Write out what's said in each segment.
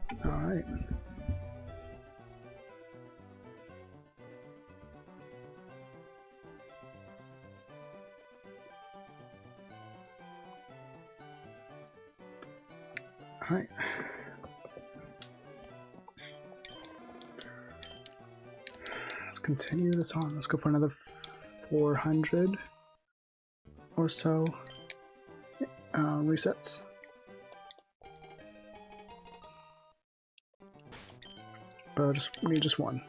All right. All right. Let's continue this on. Let's go for another 400 or so resets. We need just one.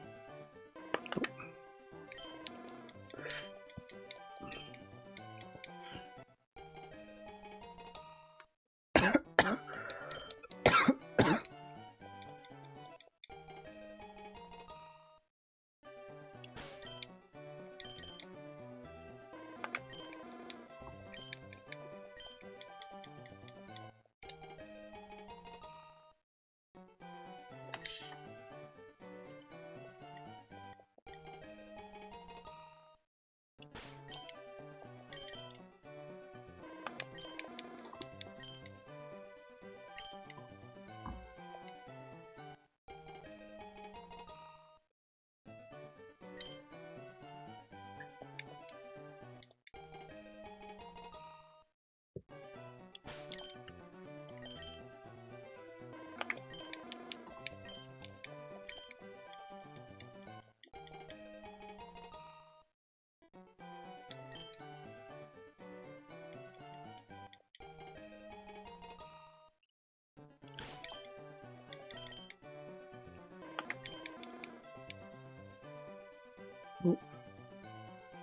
Oh,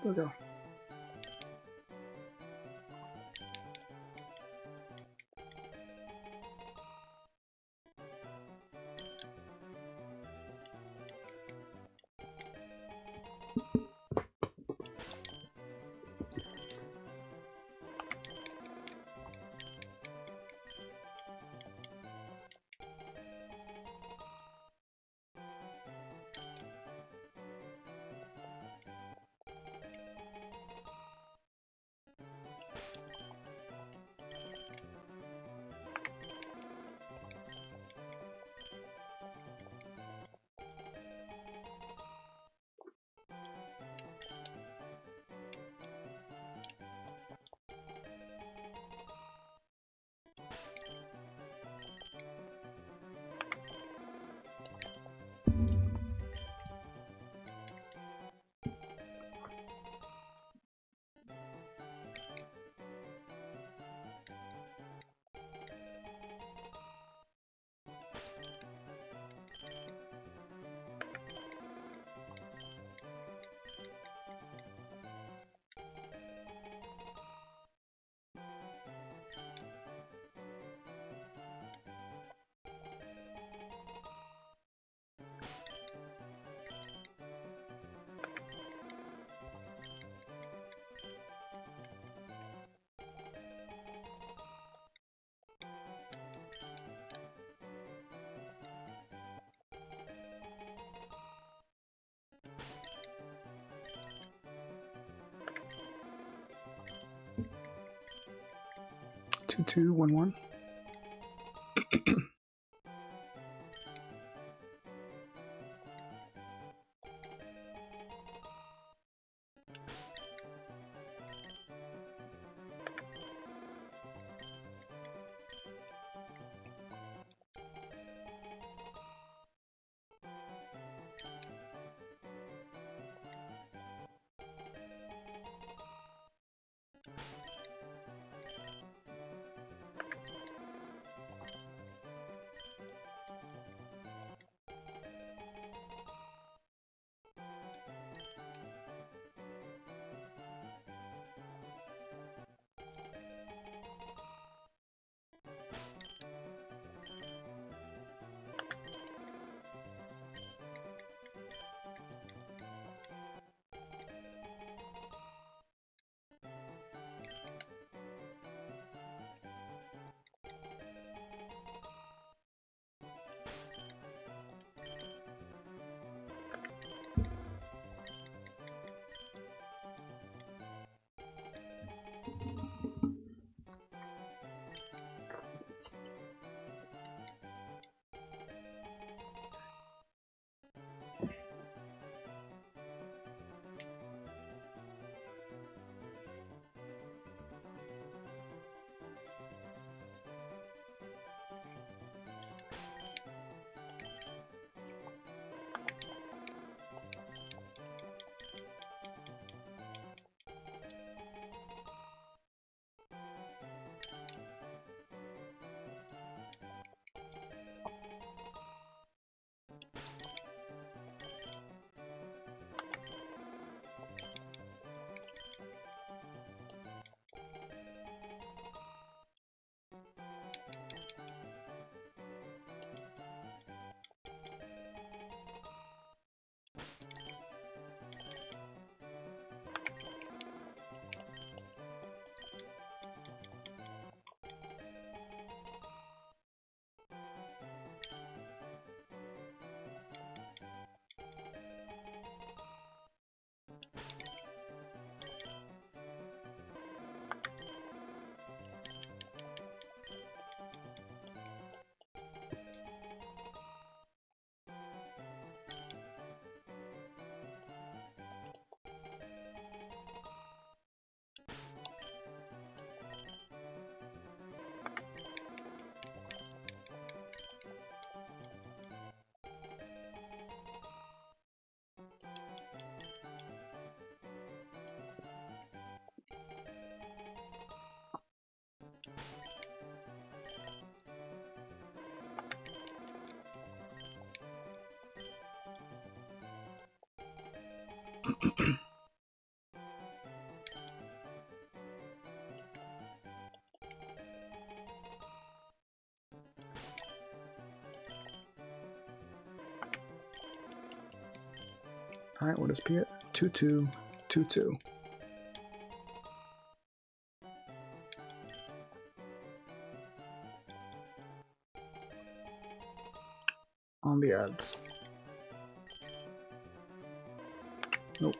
there we go. Two, two, one, one. Alright, what is P at? 2-2, 2-2. On the ads. Nope.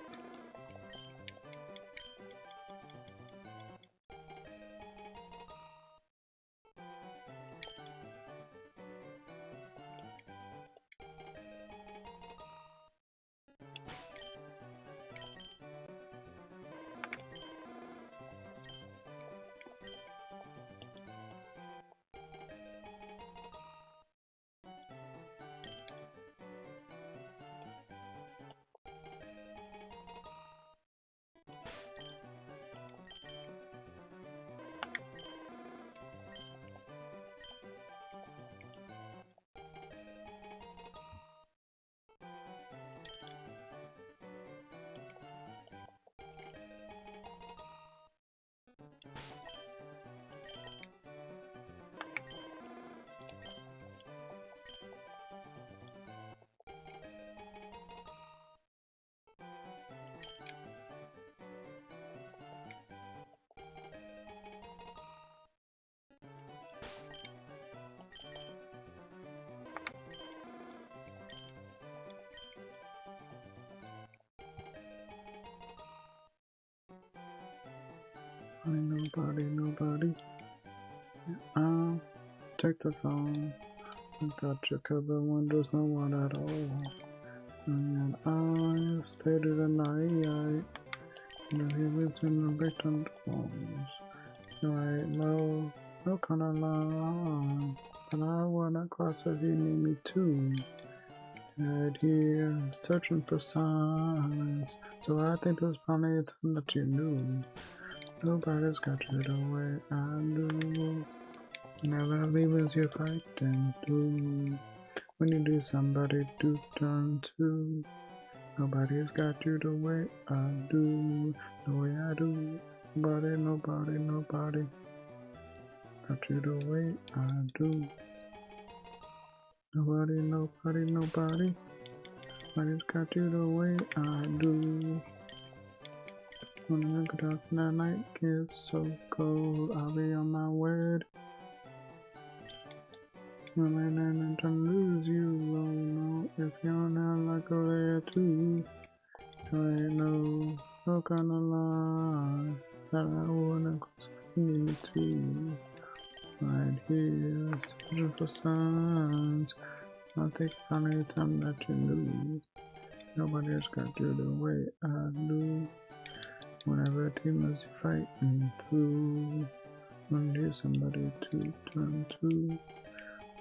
Nobody. Take the phone. I got your cover when there's no one at all. And I stayed the night. No, he lives in the victim homes. Right, no kind of line. But I wanna cross if you need me to. Right here, searching for signs. So I think there's plenty of time that you knew. Nobody's got you the way I do. Never leave as you're fighting through. When you do, somebody to turn to. Nobody's got you the way I do. The way I do. Nobody. Got you the way I do. Nobody. Nobody's got you the way I do. When I look up in the night gets so cold, I'll be on my way. When I'm trying to lose you, oh no, if you're not like a there too. There ain't no kind of lie that I wanna cross me to. Right here, searching for signs. I think finally time that you knew. Nobody's got you the way I do. Whenever a team is fighting through, when there's somebody to turn to,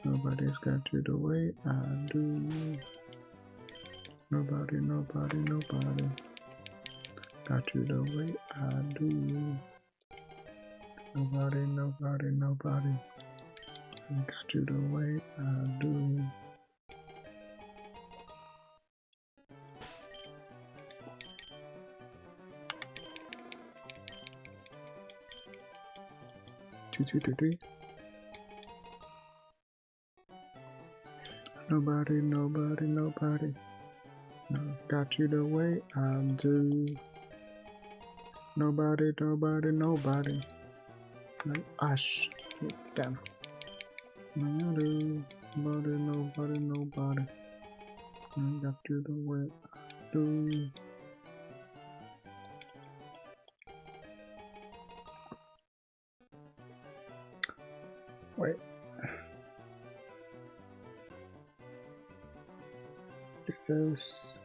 nobody's got you the way I do. Nobody got you the way I do. Nobody got you the way I do. Two, 3. Nobody. No, got you the way I do. Nobody. Like, ash. Damn. Nobody. I got you the way I do. Wait. This.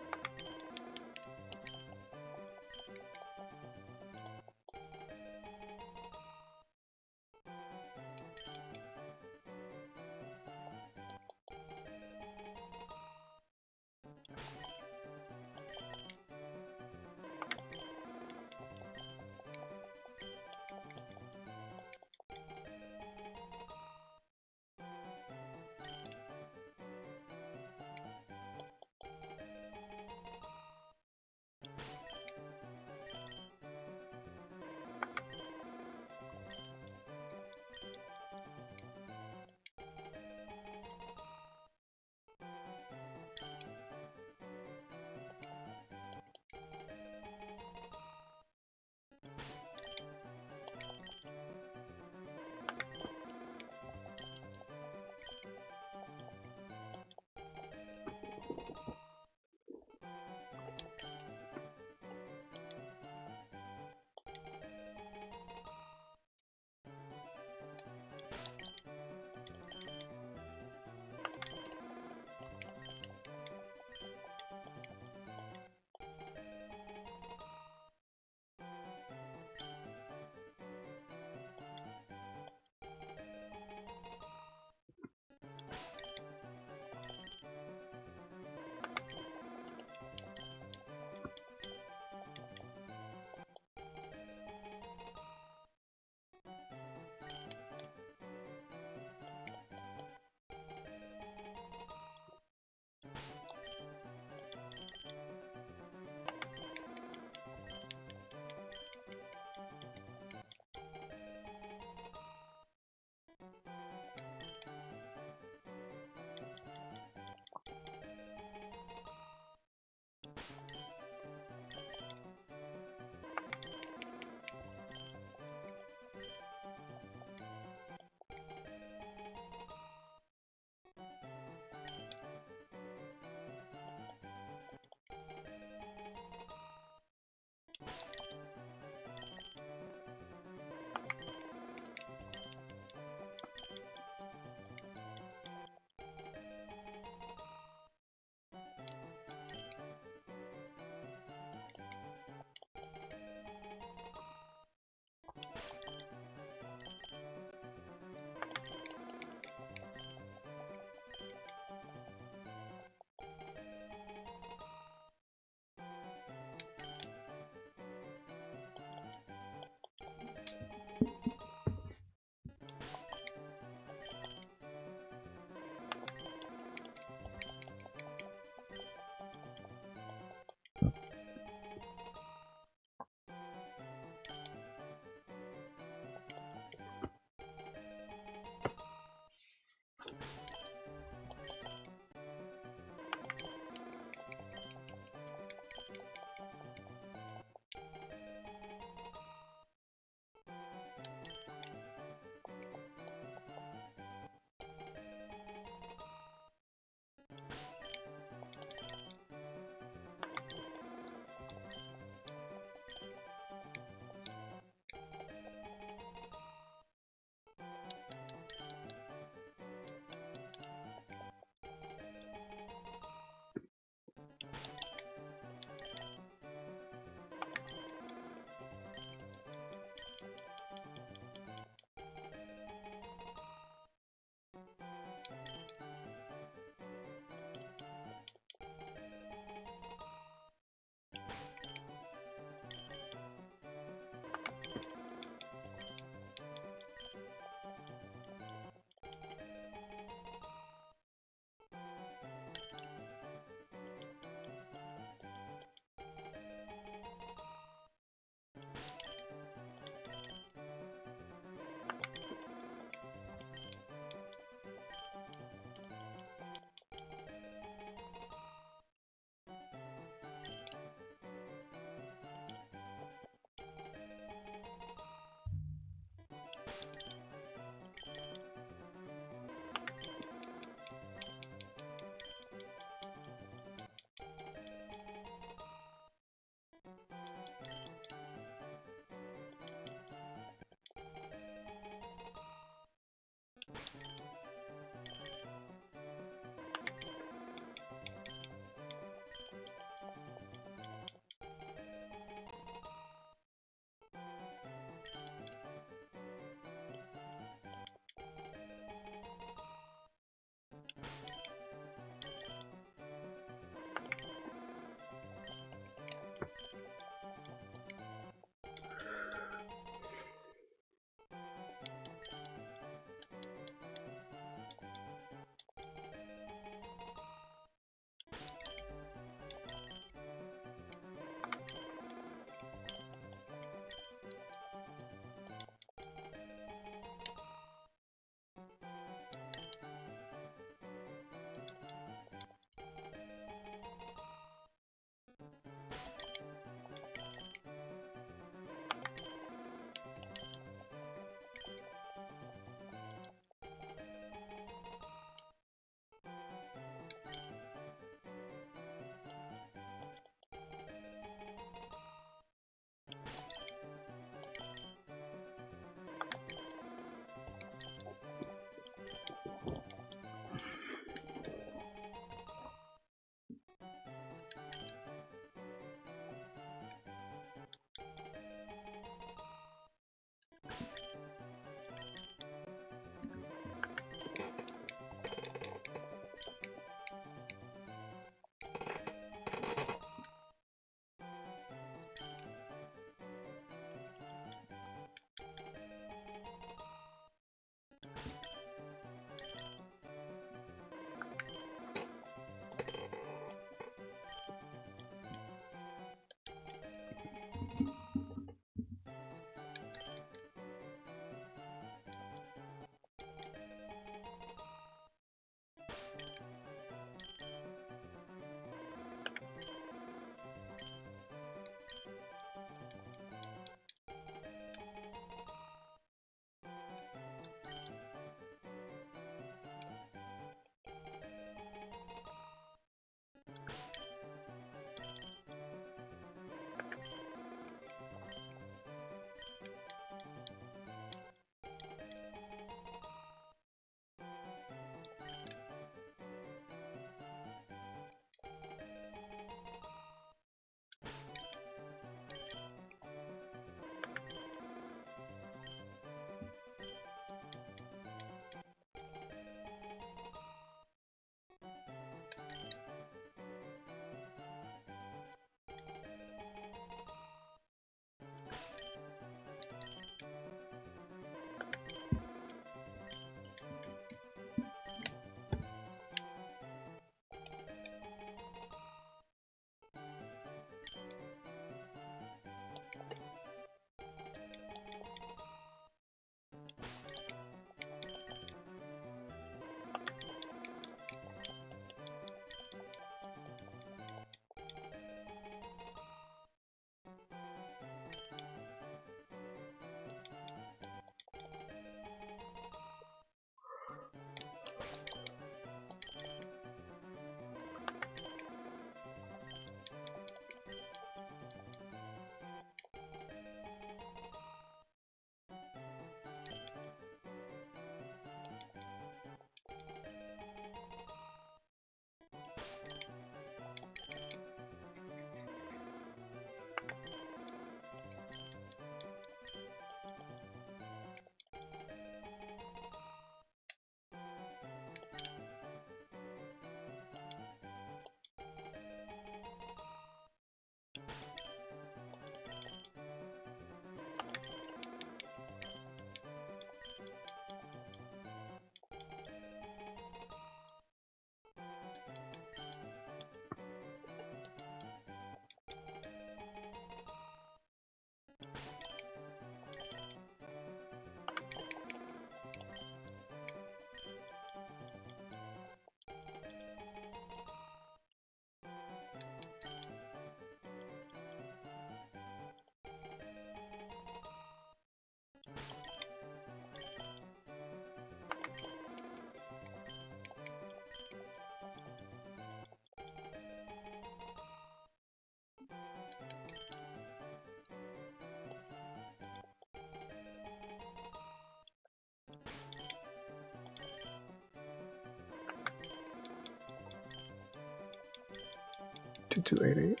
2288.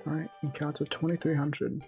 Alright, encounter 2300.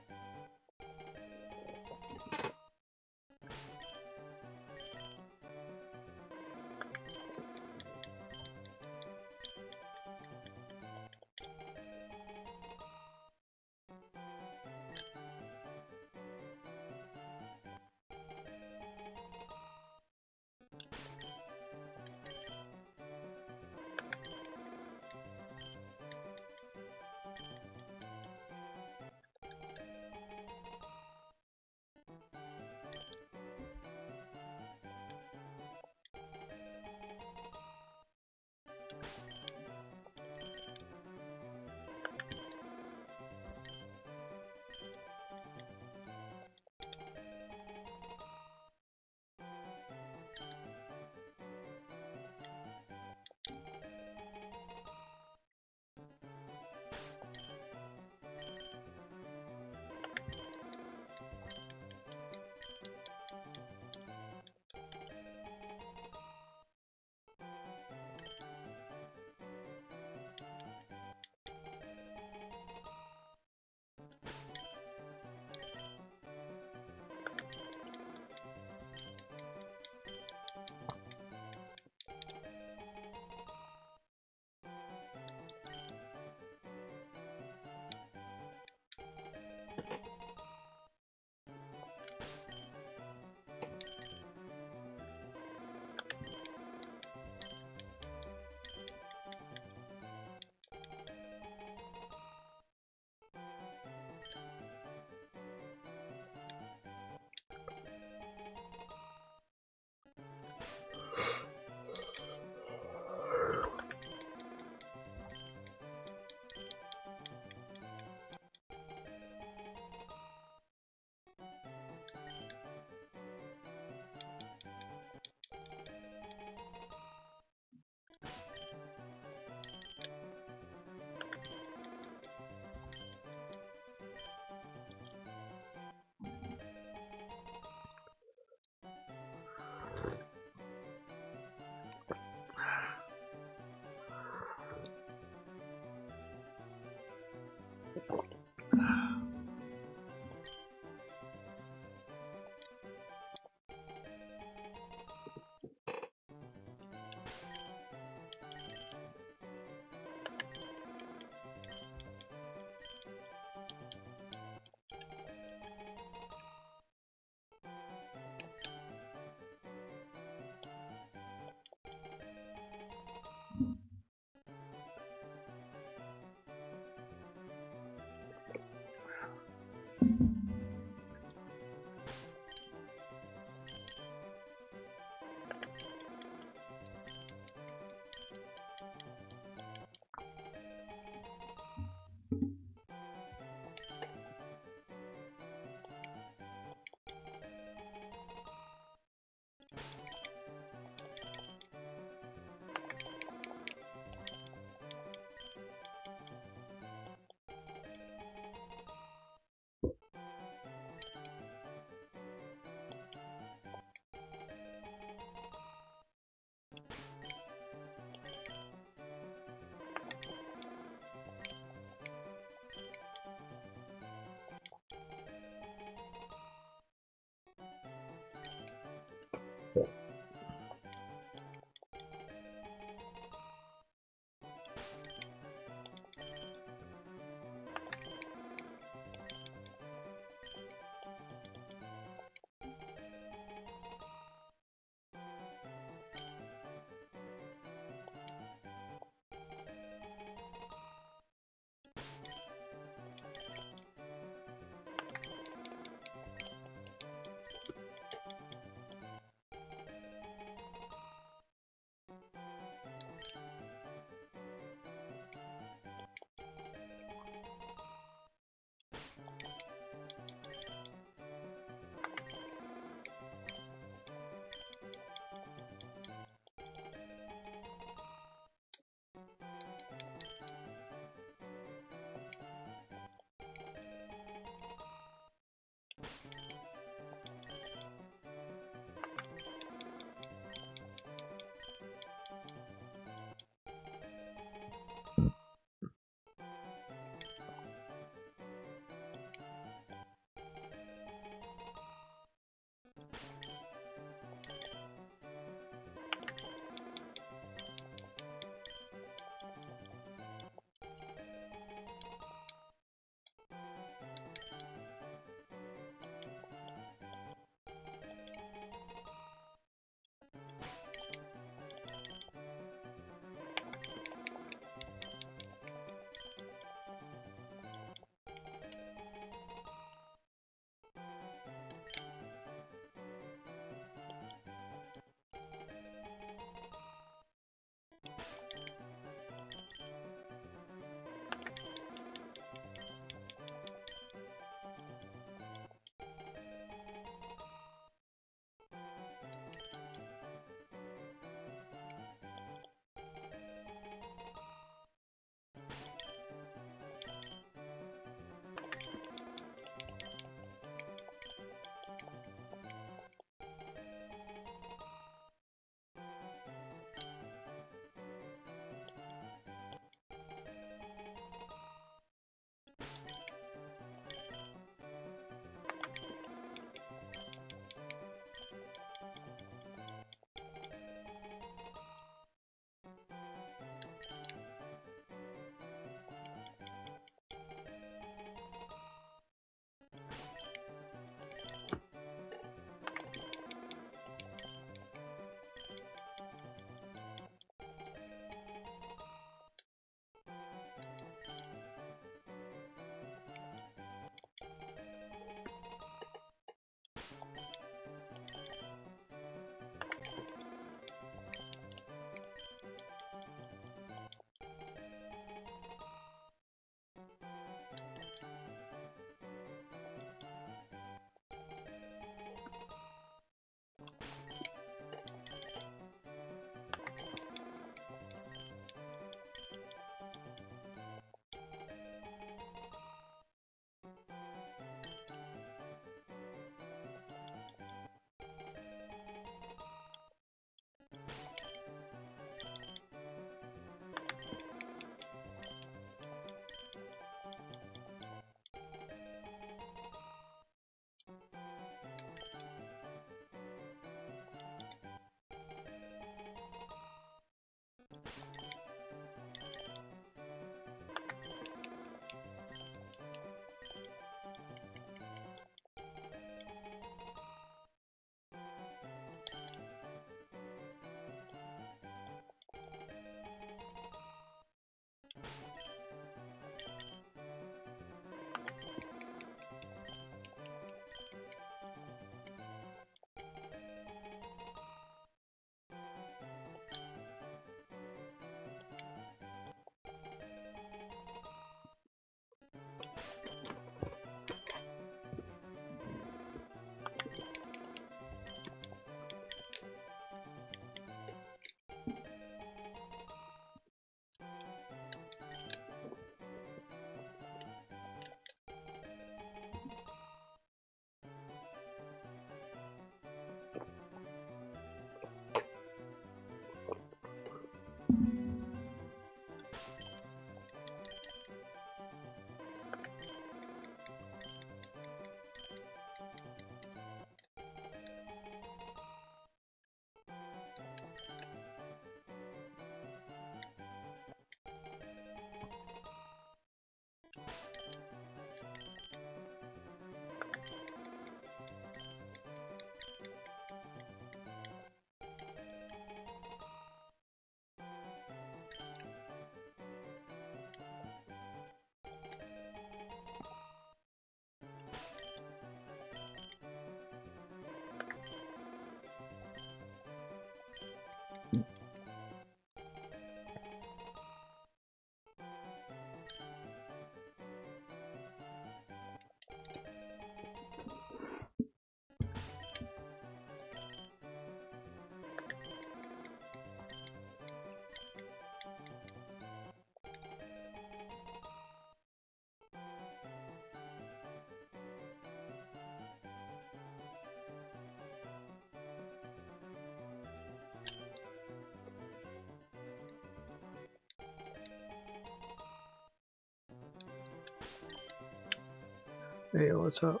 Hey, what's up?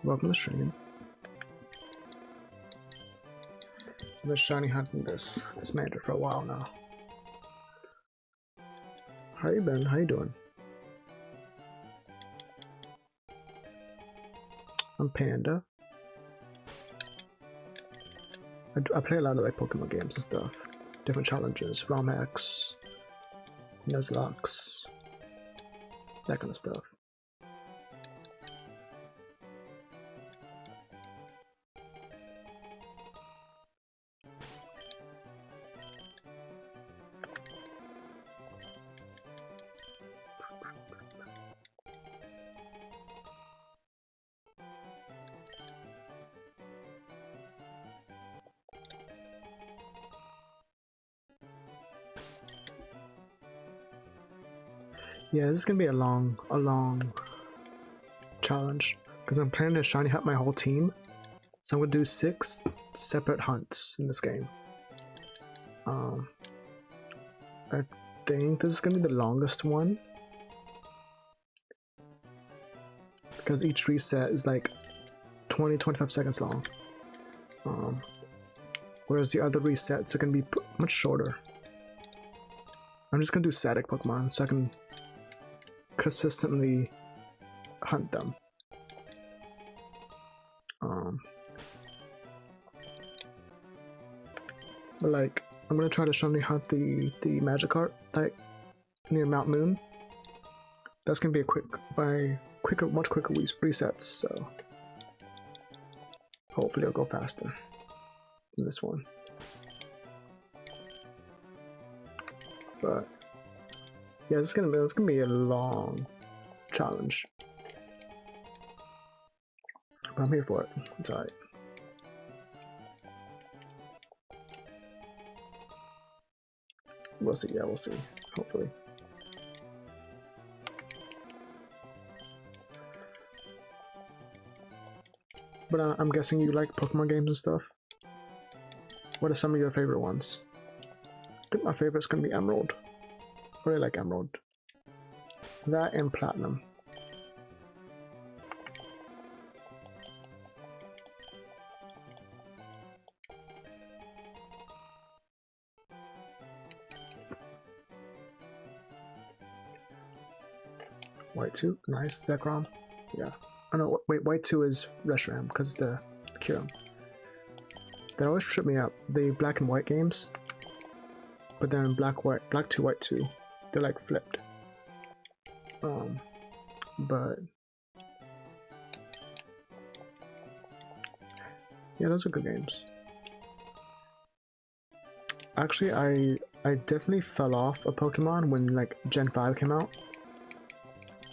Welcome to the stream. I've been shiny hunting this manager for a while now. How you been? How you doing? I'm Panda. I play a lot of like Pokemon games and stuff. Different challenges, ROM X, Nuzlocke, that kind of stuff. Yeah, this is gonna be a long challenge because I'm planning to shiny hunt my whole team. So I'm gonna do 6 separate hunts in this game. I think this is gonna be the longest one because each reset is like 20-25 seconds long. Whereas the other resets are gonna be much shorter. I'm just gonna do static Pokemon so I can consistently hunt them. But like, I'm gonna try to shiny hunt the Magikarp like near Mount Moon. That's gonna be a much quicker resets. So hopefully, it'll go faster than this one. But yeah, it's gonna be a long challenge. But I'm here for it. It's alright. We'll see. Yeah, we'll see. Hopefully. But I'm guessing you like Pokemon games and stuff. What are some of your favorite ones? I think my favorite's gonna be Emerald. I really like Emerald. That and Platinum. White 2, nice. Zekrom. Yeah. I know. Wait, White 2 is Reshiram because it's the Kyurem. They always trip me up. The black and white games, but then black 2, white 2, they're like flipped. But yeah, those are good games. Actually, I definitely fell off of Pokemon when like Gen 5 came out,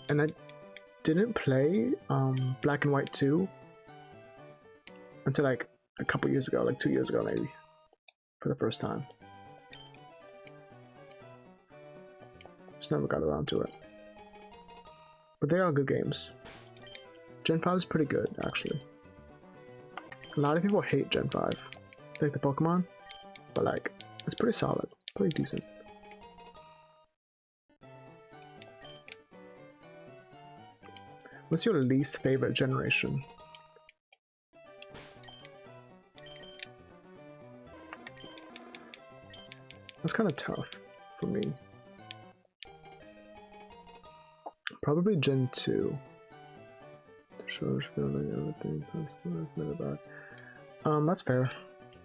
and I didn't play Black and White 2 until like a couple years ago, like 2 years ago maybe, for the first time. Just never got around to it. But they are good games. Gen 5 is pretty good, actually. A lot of people hate Gen 5. They like the Pokemon, but like, it's pretty solid, pretty decent. What's your least favorite generation? That's kind of tough for me. Probably Gen 2. Shows feeling everything possible about. That's fair.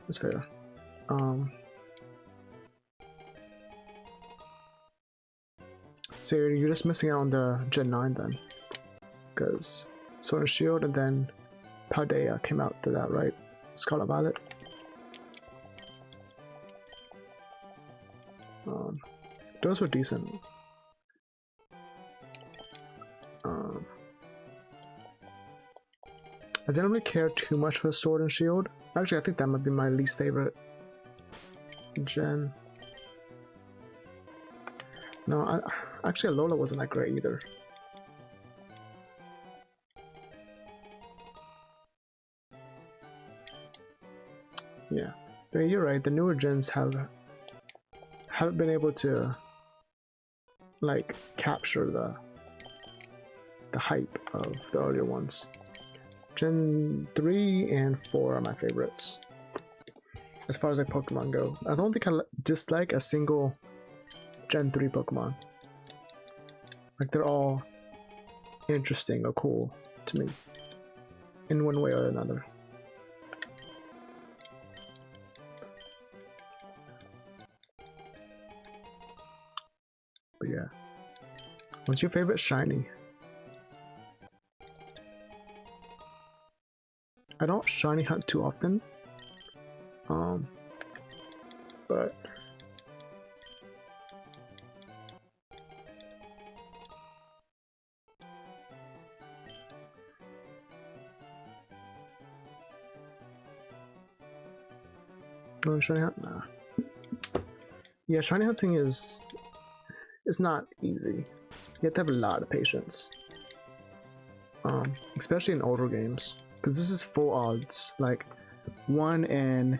That's fair. So you're just missing out on the Gen 9 then. Because Sword and Shield and then Paldea came out to that, right? Scarlet Violet. Those were decent. I didn't really care too much for Sword and Shield. Actually, I think that might be my least favorite gen. No, actually Alola wasn't that great either. Yeah, but you're right. The newer gens haven't been able to like capture the hype of the earlier ones. Gen 3 and 4 are my favorites. As far as like Pokemon go, I don't think I dislike a single Gen 3 Pokemon. Like they're all interesting or cool to me in one way or another. But yeah. What's your favorite shiny? I don't shiny hunt too often. But no shiny hunt? Nah. Yeah, shiny hunting is not easy. You have to have a lot of patience. Especially in older games. Because this is full odds. Like 1 in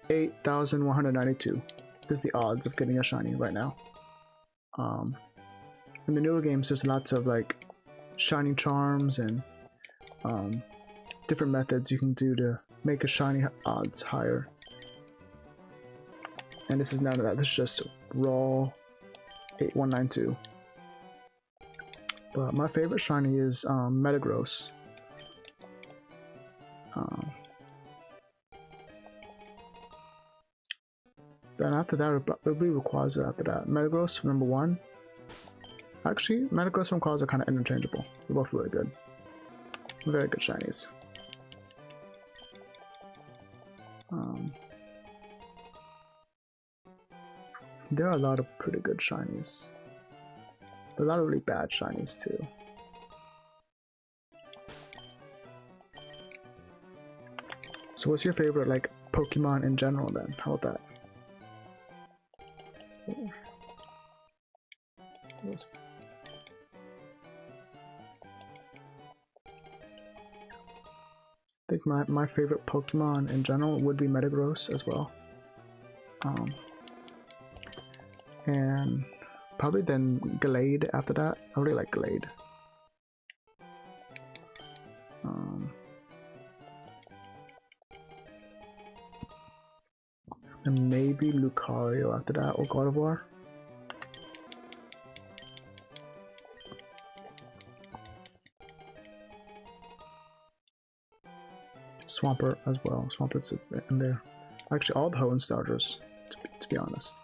8,192 is the odds of getting a shiny right now. In the newer games, there's lots of like shiny charms and different methods you can do to make a shiny odds higher. And this is none of that. This is just raw 8192. But my favorite shiny is Metagross. Then after that, it'll be Rayquaza after that. Metagross, number 1. Actually, Metagross and Rayquaza are kind of interchangeable. They're both really good. Very good shinies. There are a lot of pretty good shinies. But a lot of really bad shinies too. So what's your favorite like Pokemon in general then? How about that? I think my favorite Pokemon in general would be Metagross as well. And probably then Glade after that. I really like Glade. And maybe Lucario after that, or Gardevoir. Swampert as well. Swampert's in there. Actually, all the Hoenn starters, to be honest.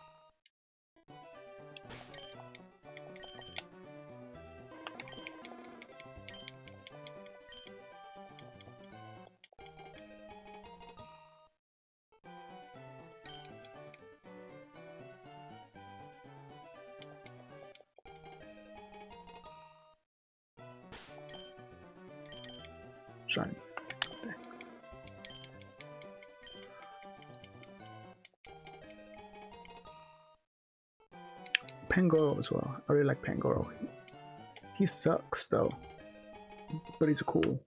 Shiny. Pangoro as well. I really like Pangoro. He sucks though, but he's a cool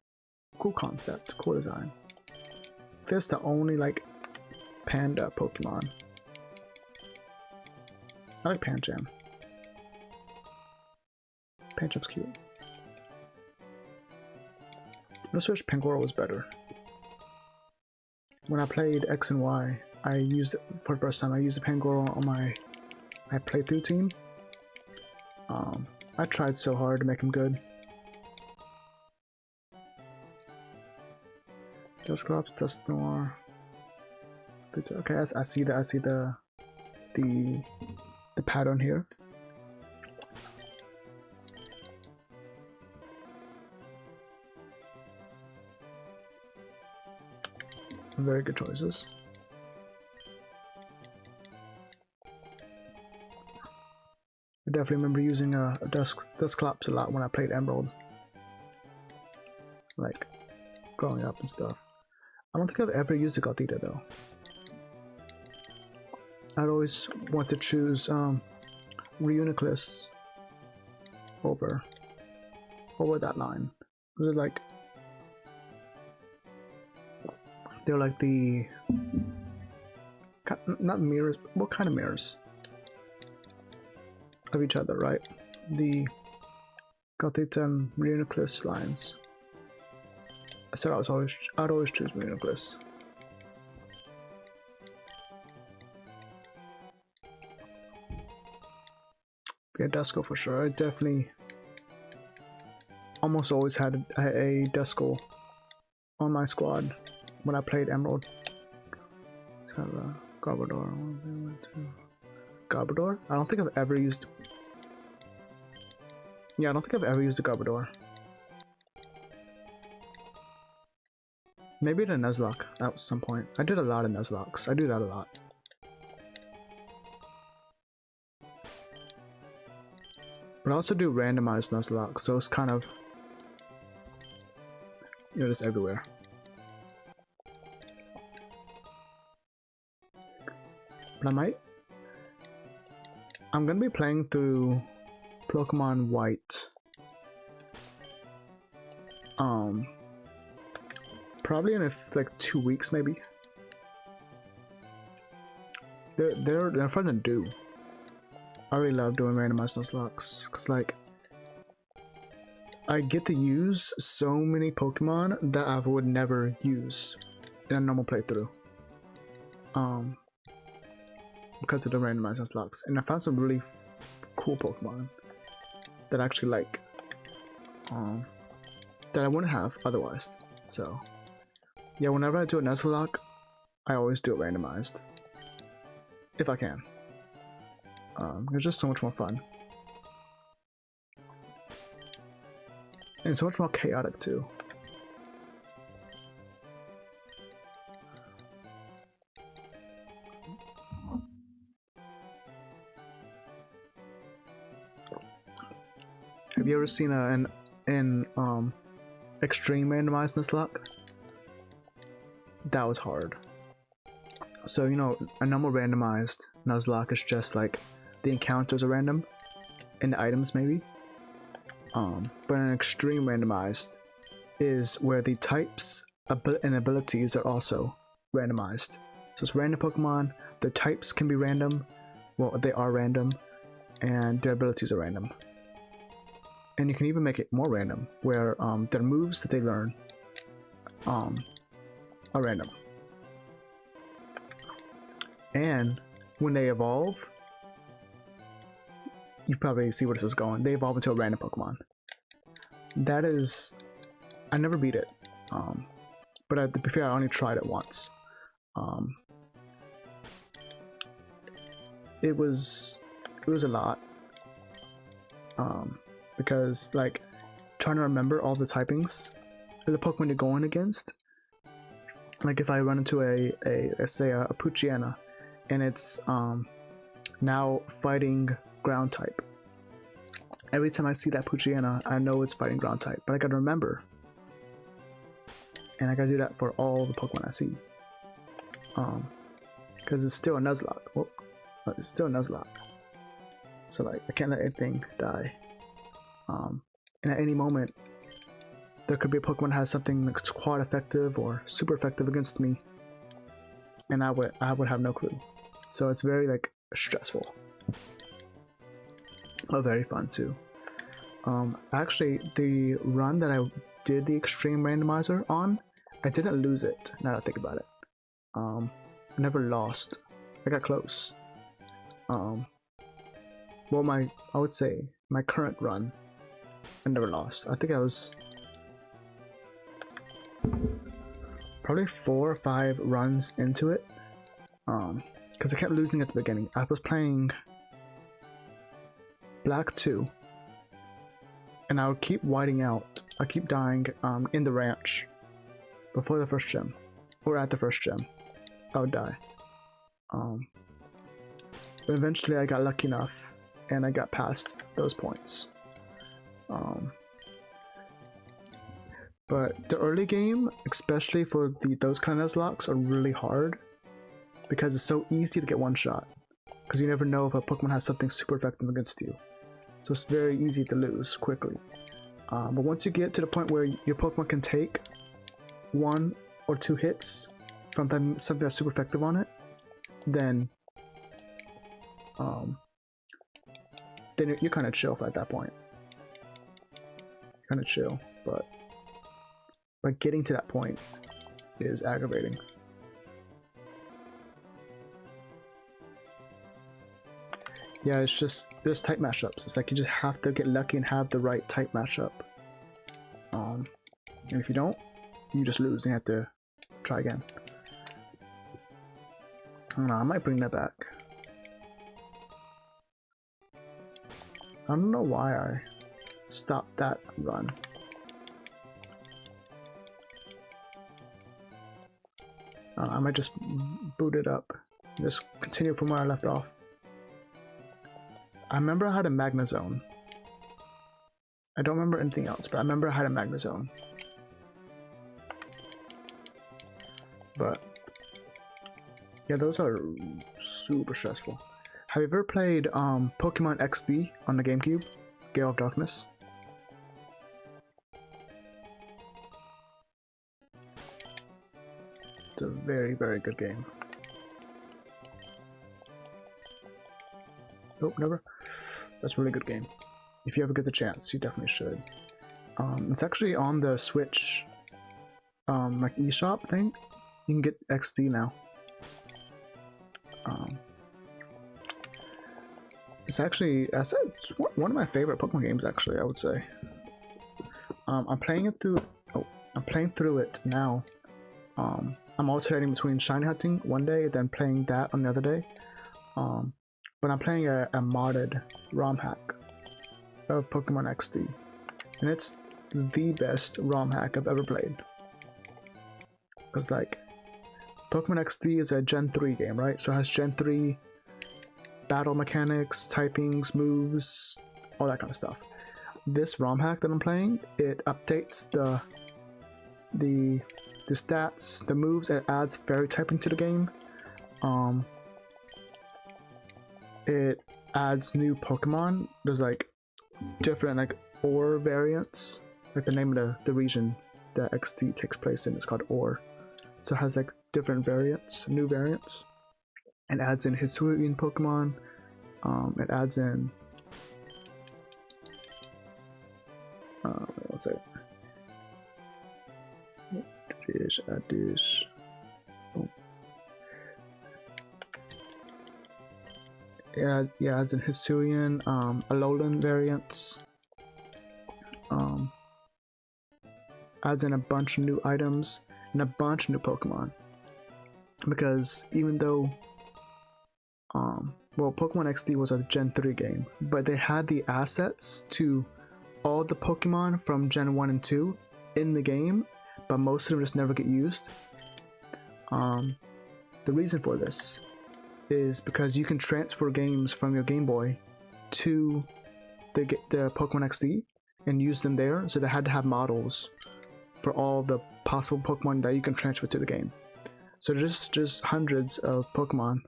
concept, cool design. That's the only like panda Pokemon. I like Pancham. Pancham's cute. I just wish Pangoro was better. When I played X and Y, I used it for the first time. I used the Pangoro on my playthrough team. I tried so hard to make him good. Dusclops, Dusknoir. Okay, I see that. I see the pattern here. Very good choices. I definitely remember using Dusclops a lot when I played Emerald. Like, growing up and stuff. I don't think I've ever used a Gothita though. I'd always want to choose Reuniclus over that line. They're like, the not mirrors. What kind of mirrors of each other, right? Gothita and Reuniclus lines. I said I'd always choose Reuniclus. Yeah, Duskull for sure. I definitely almost always had a Duskull on my squad when I played Emerald. Garbodor. Garbodor? I don't think I've ever used. Yeah, I don't think I've ever used a Garbodor. Maybe the Nuzlocke at some point. I did a lot of Nuzlocks. I do that a lot. But I also do randomized Nuzlocke, so it's kind of, you know, just everywhere. But I'm gonna be playing through Pokemon White. Probably in like 2 weeks, maybe. They're fun to do. I really love doing randomized Nuzlocks, cause like I get to use so many Pokemon that I would never use in a normal playthrough. Because of the randomized Nuzlocke, and I found some really cool Pokemon that I actually like, that I wouldn't have otherwise. So yeah, whenever I do a Nuzlocke, I always do it randomized if I can. It's just so much more fun. And so much more chaotic too. Have you ever seen an extreme randomized Nuzlocke? That was hard. So, you know, a normal randomized Nuzlocke is just like the encounters are random and the items maybe. But an extreme randomized is where the types and abilities are also randomized. So it's random Pokemon, their types can be random, well, they are random, and their abilities are random. And you can even make it more random, where their moves that they learn are random. And when they evolve, you probably see where this is going. They evolve into a random Pokemon. That is, I never beat it, but to be fair, I only tried it once. It was a lot, because like trying to remember all the typings of the Pokemon you're going against. Like if I run into let's say a Poochyena, and it's now fighting ground type. Every time I see that Poochyena, I know it's fighting ground type, but I gotta remember. And I gotta do that for all the Pokemon I see. Because it's still a Nuzlocke. Oh, it's still a Nuzlocke. So like, I can't let anything die. And at any moment, there could be a Pokemon that has something that's quad effective or super effective against me, and I would have no clue. So it's very like stressful, but very fun too. Actually, the run that I did the extreme randomizer on, I didn't lose it. Now that I think about it, I never lost. I got close. Well, I would say my current run, I never lost. I think I was probably 4 or 5 runs into it, because I kept losing at the beginning. I was playing Black 2, and I would keep whiting out. I keep dying in the ranch before the first gym, or at the first gym. I would die. But eventually I got lucky enough, and I got past those points. But the early game, especially for those kind of Nuzlocks, are really hard because it's so easy to get one shot. Because you never know if a Pokemon has something super effective against you. So it's very easy to lose quickly. But once you get to the point where your Pokemon can take 1 or 2 hits from something that's super effective on it, then you're kind of chill at that point. kind of chill, but like getting to that point is aggravating. Yeah, it's just there's type matchups. It's like you just have to get lucky and have the right type matchup. And if you don't, you just lose and have to try again. I don't know, I might bring that back. I don't know why I stopped that run. I might just boot it up. Just continue from where I left off. I remember I had a Magna Zone. I don't remember anything else, but I remember I had a Magna Zone. But yeah, those are super stressful. Have you ever played Pokemon XD on the GameCube? Gale of Darkness? It's a very, very good game. Nope, never. That's a really good game. If you ever get the chance, you definitely should. It's actually on the Switch, like eShop thing. You can get XD now. It's actually, it's one of my favorite Pokemon games. Actually, I would say. I'm playing it through. Oh, I'm playing through it now. I'm alternating between shiny hunting one day, then playing that on the other day. But I'm playing a modded ROM hack of Pokemon XD, and it's the best ROM hack I've ever played. Cause like, Pokemon XD is a Gen 3 game, right? So it has Gen 3 battle mechanics, typings, moves, all that kind of stuff. This ROM hack that I'm playing, it updates the stats, the moves, and it adds fairy typing to the game. It adds new Pokemon. There's like different like ore variants. Like the name of the region that XD takes place in is called Ore. So it has like different variants, new variants. It adds in Hisuian Pokemon. It adds in what's it? Yeah, adds in Hisuian, Alolan variants. Adds in a bunch of new items and a bunch of new Pokemon. Because even though, well, Pokemon XD was a Gen 3 game, but they had the assets to all the Pokemon from Gen 1 and 2 in the game, but most of them just never get used. The reason for this is because you can transfer games from your Game Boy to the Pokemon XD and use them there, so they had to have models for all the possible Pokemon that you can transfer to the game. So there's just hundreds of Pokemon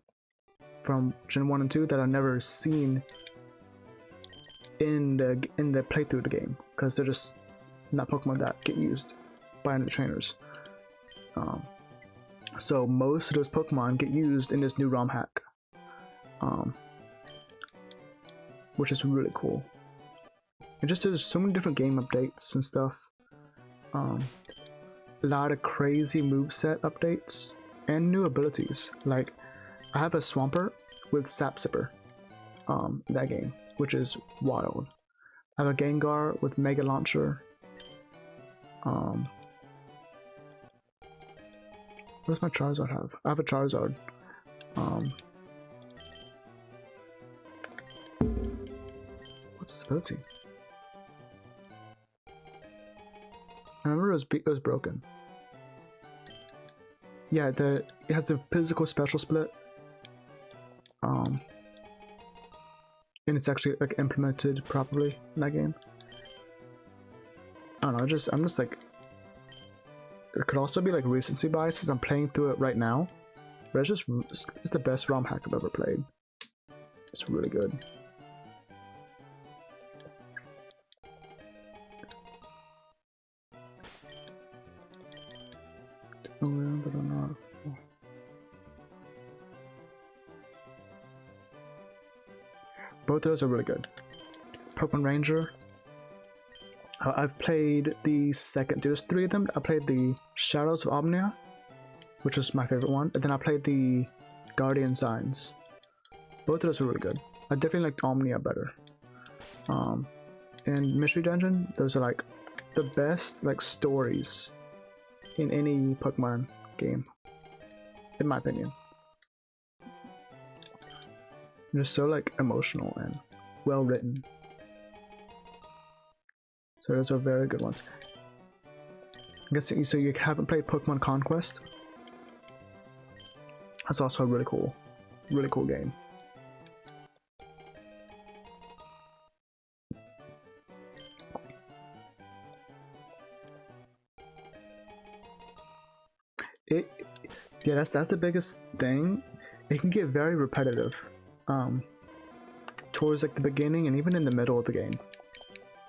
from Gen 1 and 2 that I've never seen in the playthrough of the game, because they're just not Pokemon that get used by any trainers. So most of those Pokemon get used in this new ROM hack, which is really cool. And just there's so many different game updates and stuff. A lot of crazy moveset updates and new abilities. Like, I have a Swampert with Sap Sipper in that game, which is wild. I have a Gengar with Mega Launcher. What does my Charizard have? I have a Charizard. What's this ability? I remember it was broken. Yeah, it has the physical special split. And it's actually like implemented properly in that game. I don't know, I'm just like, it could also be like recency bias since I'm playing through it right now. But it's the best ROM hack I've ever played. It's really good. Both of those are really good. Pokemon Ranger. I've played the second. There's 3 of them. I played the Shadows of Omnia, which was my favorite one, and then I played the Guardian Signs. Both of those are really good. I definitely liked Omnia better. And Mystery Dungeon, those are like the best like stories in any Pokemon game, in my opinion. They're so like emotional and well written. So those are very good ones. I guess so. You haven't played Pokemon Conquest? That's also a really cool game. Yeah, that's the biggest thing. It can get very repetitive towards like the beginning and even in the middle of the game,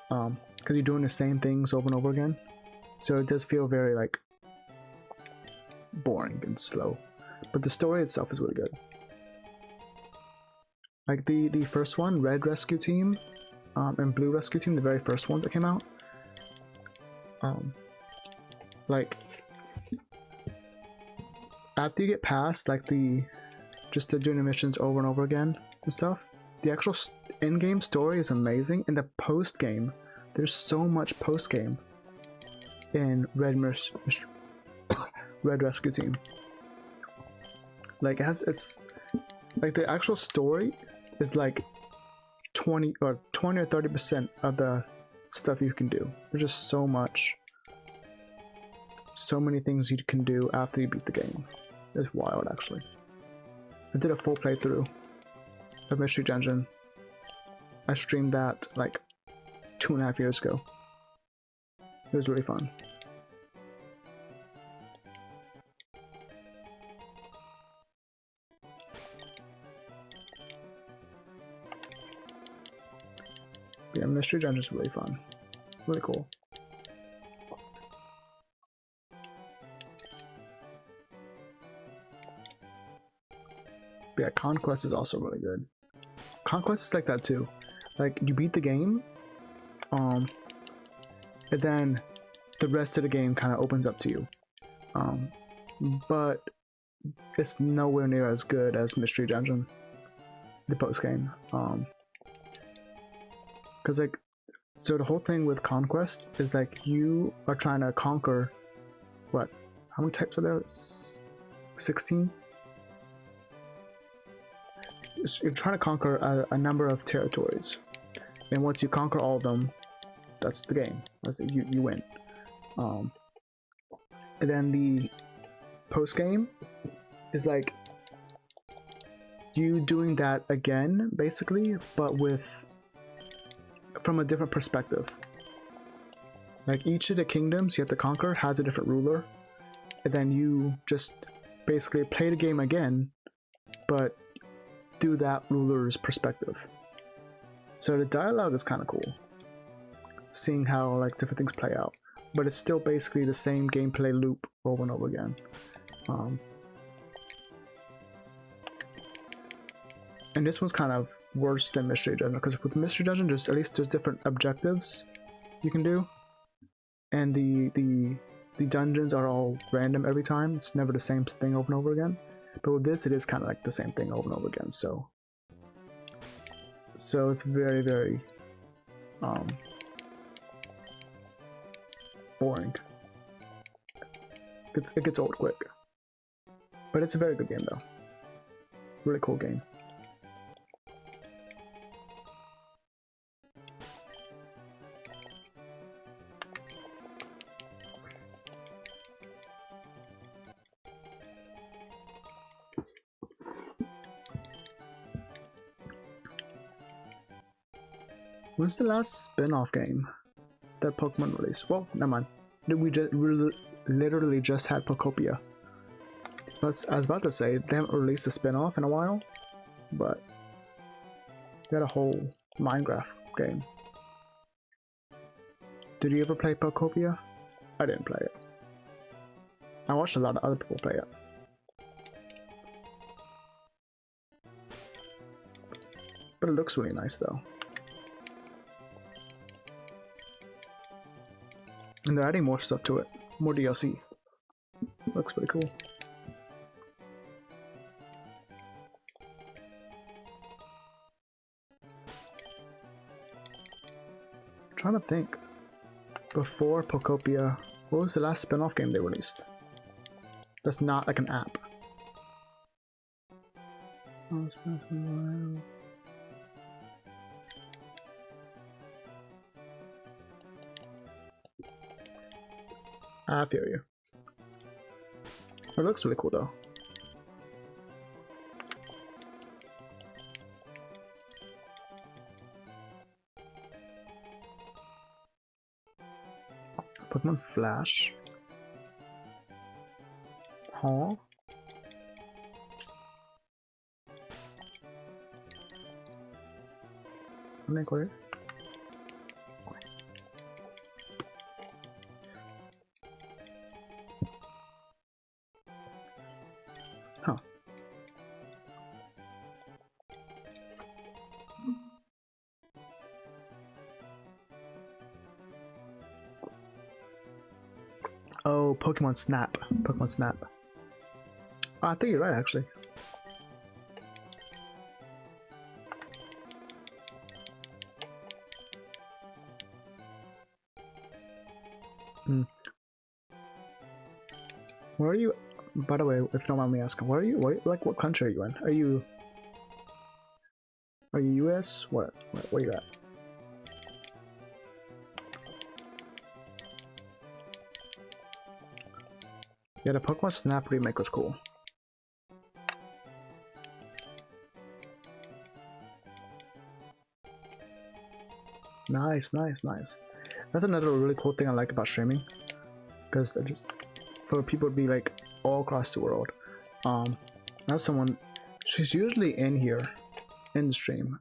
because you're doing the same things over and over again, so it does feel very like boring and slow, but the story itself is really good. Like the first one, Red Rescue Team and Blue Rescue Team, the very first ones that came out, like after you get past like just doing the missions over and over again and stuff, the actual in-game story is amazing, and the post-game, there's so much post-game in Red Rescue Team. Like it's like the actual story is like 20 or 30% of the stuff you can do. There's just so many things you can do after you beat the game. It's wild, actually. I did a full playthrough of Mystery Dungeon. I streamed that like 2.5 years ago. It was really fun. Yeah, Mystery Dungeon is really fun. Really cool. But yeah, Conquest is also really good. Conquest is like that too. Like you beat the game, and then the rest of the game kind of opens up to you. But it's nowhere near as good as Mystery Dungeon, the post game. Because like, so the whole thing with Conquest is like you are trying to conquer what? How many types are there? 16? You're trying to conquer a number of territories, and once you conquer all of them, that's the game. That's it, you win. And then the post game is like you doing that again, basically, but from a different perspective. Like each of the kingdoms you have to conquer has a different ruler, and then you just basically play the game again, but through that ruler's perspective. So the dialogue is kind of cool, seeing how like different things play out, but it's still basically the same gameplay loop over and over again. And this one's kind of worse than Mystery Dungeon, because with Mystery Dungeon, at least there's different objectives you can do, and the dungeons are all random every time. It's never the same thing over and over again. But with this, it is kind of like the same thing over and over again. So it's very, very boring. It gets old quick. But it's a very good game though. Really cool game. When's the last spin-off game that Pokemon released? Well, never mind. We literally just had Pokopia. I was about to say, they haven't released a spin-off in a while, but they had a whole Minecraft game. Did you ever play Pokopia? I didn't play it. I watched a lot of other people play it. But it looks really nice though. And they're adding more stuff to it. More DLC. Looks pretty cool. I'm trying to think. Before Pokopia, what was the last spin-off game they released? That's not like an app. I feel you. It looks really cool though. Pokemon Flash. Huh? What? Huh. Oh, Pokemon Snap. Pokemon Snap. Oh, I think you're right, actually. Where are you? By the way, if you don't mind me asking, where are you? Like, what country are you in? Are you US? Where are you at? Yeah, the Pokemon Snap remake was cool. Nice, nice, nice. That's another really cool thing I like about streaming, because just for people to be like all across the world. I have someone. She's usually in here, in the stream.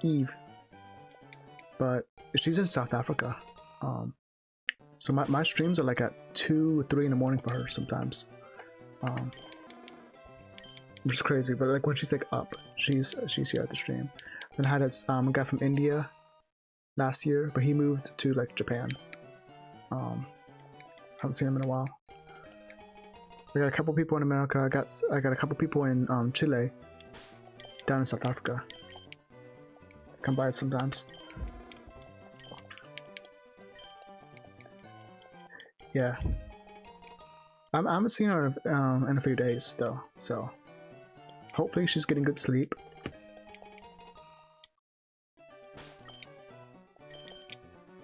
Eve, but she's in South Africa. So my streams are like at 2 or 3 in the morning for her sometimes. Which is crazy, but like when she's like up, she's here at the stream. Then I had a guy from India last year, but he moved to like Japan. Haven't seen him in a while. I got a couple people in America. I got a couple people in Chile, down in South Africa. Come by sometimes. Yeah. I haven't seen her in a few days though, so hopefully she's getting good sleep.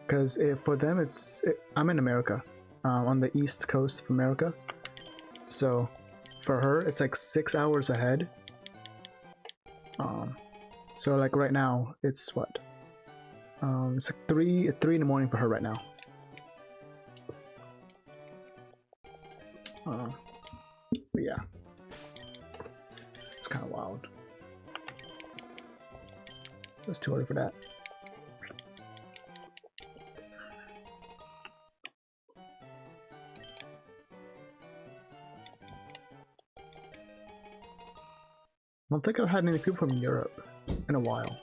Because for them, I'm in America, on the east coast of America. So for her, it's like 6 hours ahead. So like right now, it's what? It's like 3 in the morning for her right now. But yeah, it's kind of wild. It's too early for that. I don't think I've had any people from Europe in a while.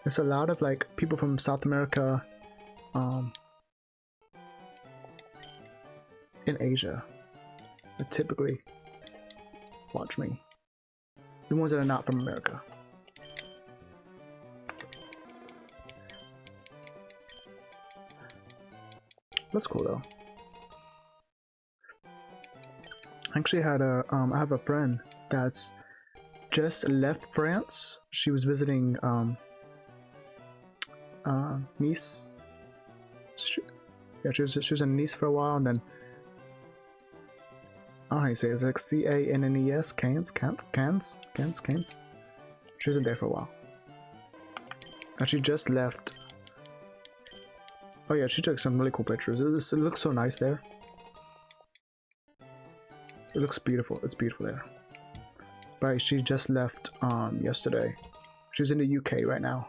There's a lot of like people from South America, in Asia that typically watch me. The ones that are not from America. That's cool though. I actually had I have a friend that's just left France. She was visiting Nice. She was in Nice for a while, and then I don't know how you say it. It's like C-A-N-N-E-S, Cannes. She wasn't there for a while. And she just left. Oh yeah, she took some really cool pictures. It looks so nice there. It looks beautiful. It's beautiful there. But she just left yesterday. She's in the UK right now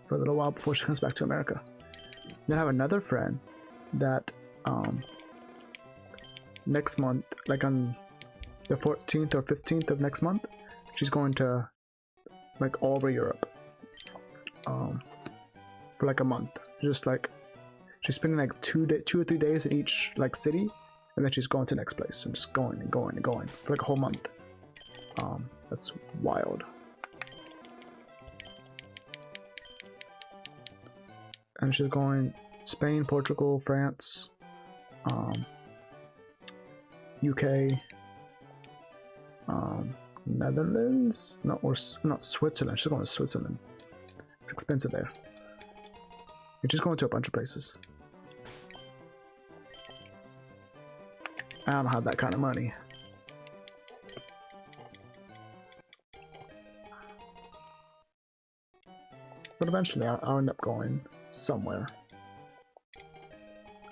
for a little while before she comes back to America. Then I have another friend that next month, like on the 14th or 15th of next month, she's going to like all over Europe. for like a month. Just like she's spending like 2 or 3 days in each like city, and then she's going to the next place and just going and going and going for like a whole month. That's wild. And she's going Spain, Portugal, France, UK, Netherlands, no, or not Switzerland. She's going to Switzerland. It's expensive there. You're just going to a bunch of places. I don't have that kind of money. But eventually I'll end up going somewhere.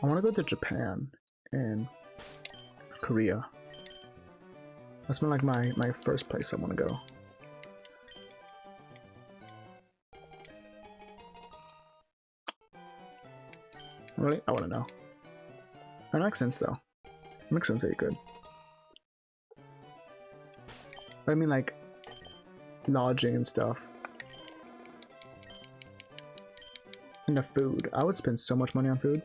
I want to go to Japan and Korea. That's been like my first place I want to go. Really? I want to know. That makes sense though. It makes sense that you could. But I mean like lodging and stuff. And the food. I would spend so much money on food.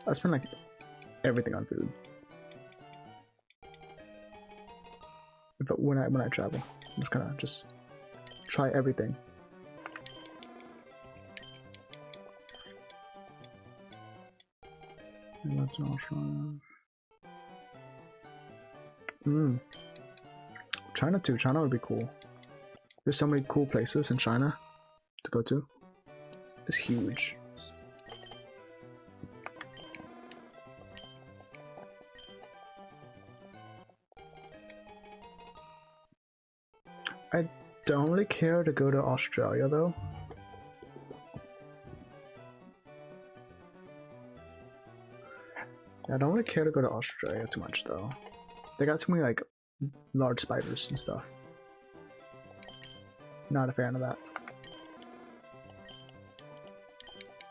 I spend like everything on food. But when I travel, I'm just gonna try everything. And that's Australia. China too. China would be cool. There's so many cool places in China to go to. It's huge. I don't really care to go to Australia though. I don't really care to go to Australia too much though. They got too many like large spiders and stuff. Not a fan of that.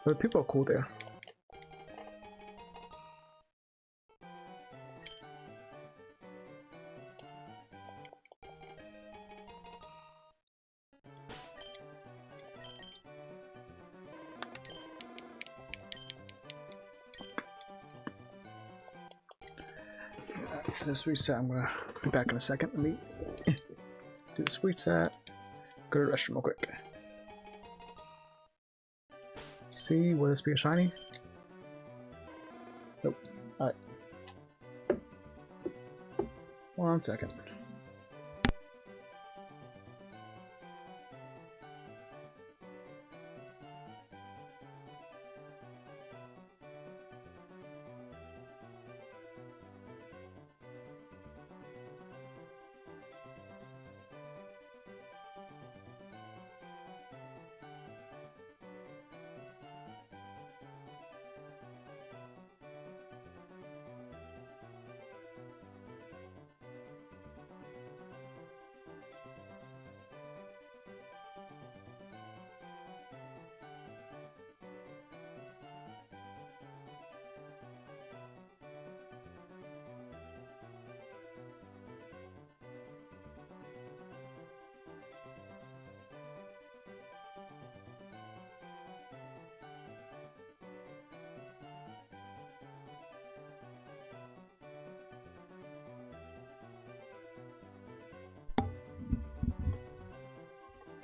But people are cool there. This reset, I'm gonna be back in a second. Let me do this reset. Go to the restroom real quick. See, will this be a shiny? Nope. Alright. 1 second.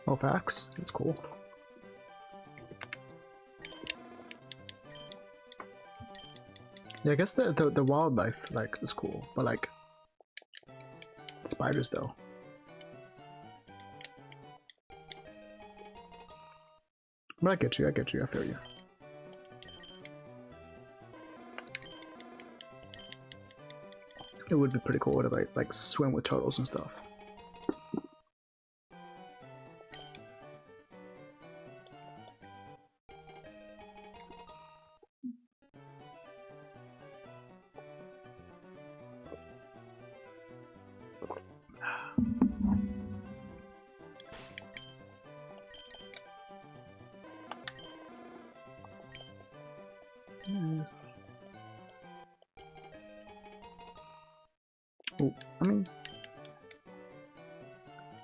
Oh, facts? That's cool. Yeah, I guess the wildlife like is cool, but like spiders though. But I get you, I feel you. It would be pretty cool to like swim with turtles and stuff.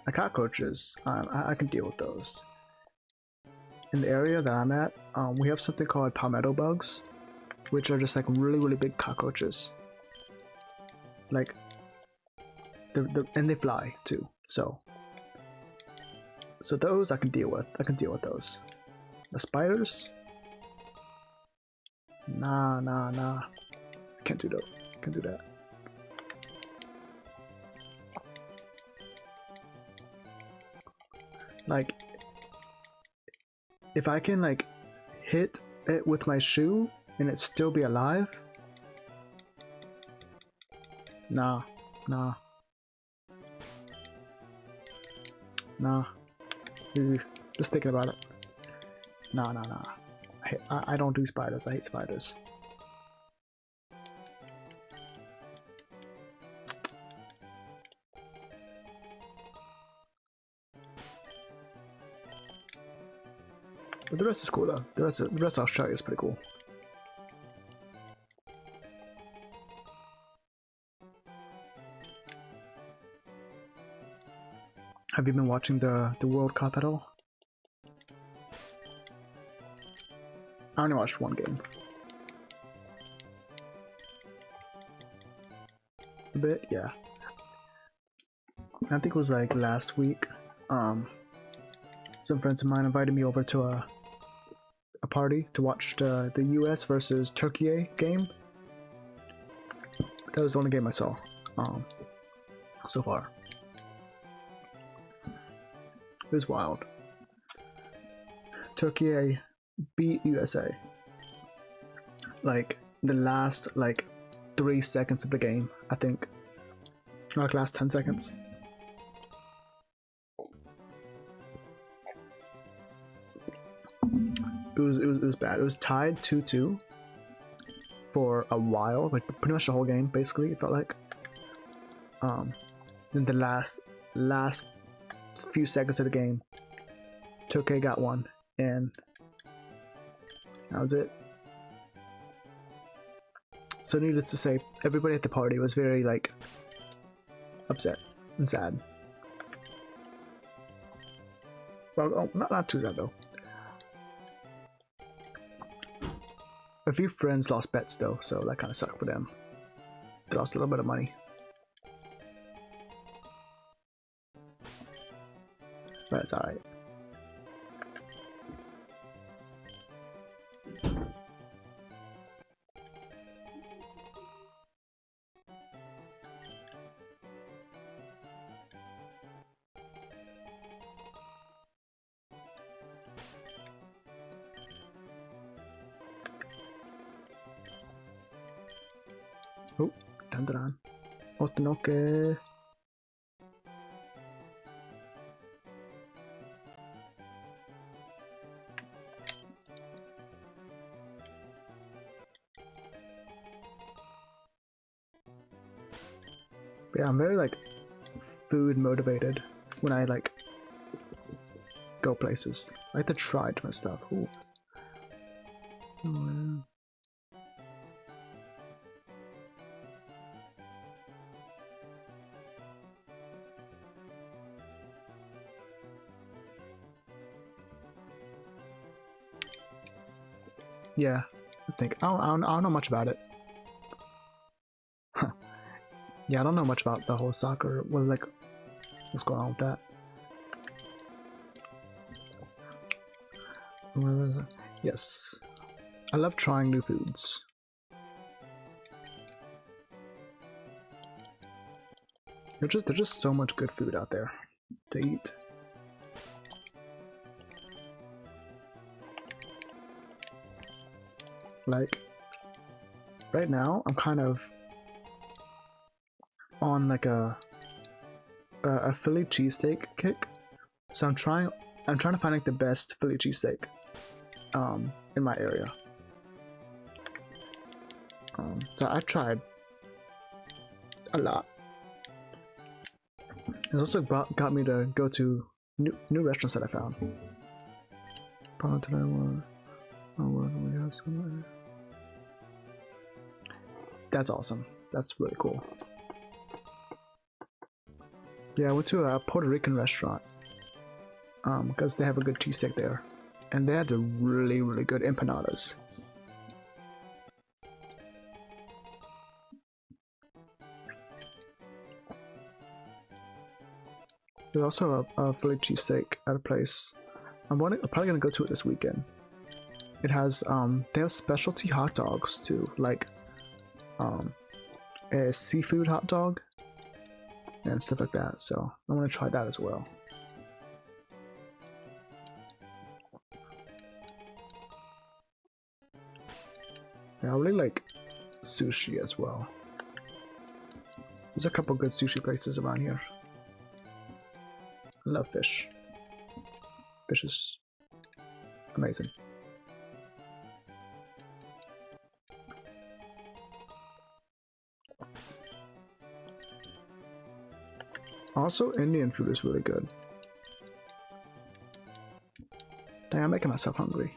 The cockroaches, I can deal with those. In the area that I'm at, we have something called palmetto bugs, which are just like really big cockroaches. Like, and they fly too. So those I can deal with. I can deal with those. The spiders? Nah. Can't do that. Can't do that. Like, if I can like hit it with my shoe and it still be alive? Nah. Just thinking about it. Nah. I don't do spiders. I hate spiders. But the rest is cool though. The rest I'll show you is pretty cool. Have you been watching the World Cup at all? I only watched one game. A bit, yeah. I think it was like last week. Some friends of mine invited me over to a party to watch the US versus Turkey game. That was the only game I saw so far. It was wild. Turkey beat USA. Like the last 3 seconds of the game, I think. Like last 10 seconds. It was bad. It was tied 2-2 for a while, like pretty much the whole game. Basically, it felt like. Then the last few seconds of the game, Turkey got one, and that was it. So needless to say, everybody at the party was very like upset and sad. Well, not too sad though. A few friends lost bets though, so that kind of sucked for them. They lost a little bit of money. But it's alright. Oh, dandaran. Otanoke. Yeah, I'm very like food motivated when I like go places. I like to try different stuff. Ooh. Oh, yeah, I think I don't know much about it. Huh. Yeah, I don't know much about the whole soccer. What's going on with that? Yes, I love trying new foods. There's just so much good food out there to eat. Like right now, I'm kind of on like a Philly cheesesteak kick. So I'm trying to find like the best Philly cheesesteak in my area. So I tried a lot. It's also got me to go to new restaurants that I found. That's awesome. That's really cool. Yeah, I went to a Puerto Rican restaurant because they have a good cheesesteak there, and they had the really, really good empanadas. There's also a Philly cheesesteak at a place. I'm probably gonna go to it this weekend. It has they have specialty hot dogs too, like a seafood hot dog and stuff like that. So I want to try that as well. Yeah, I really like sushi as well. There's a couple good sushi places around here. I love fish. Fish is amazing. Also, Indian food is really good. Dang, I'm making myself hungry.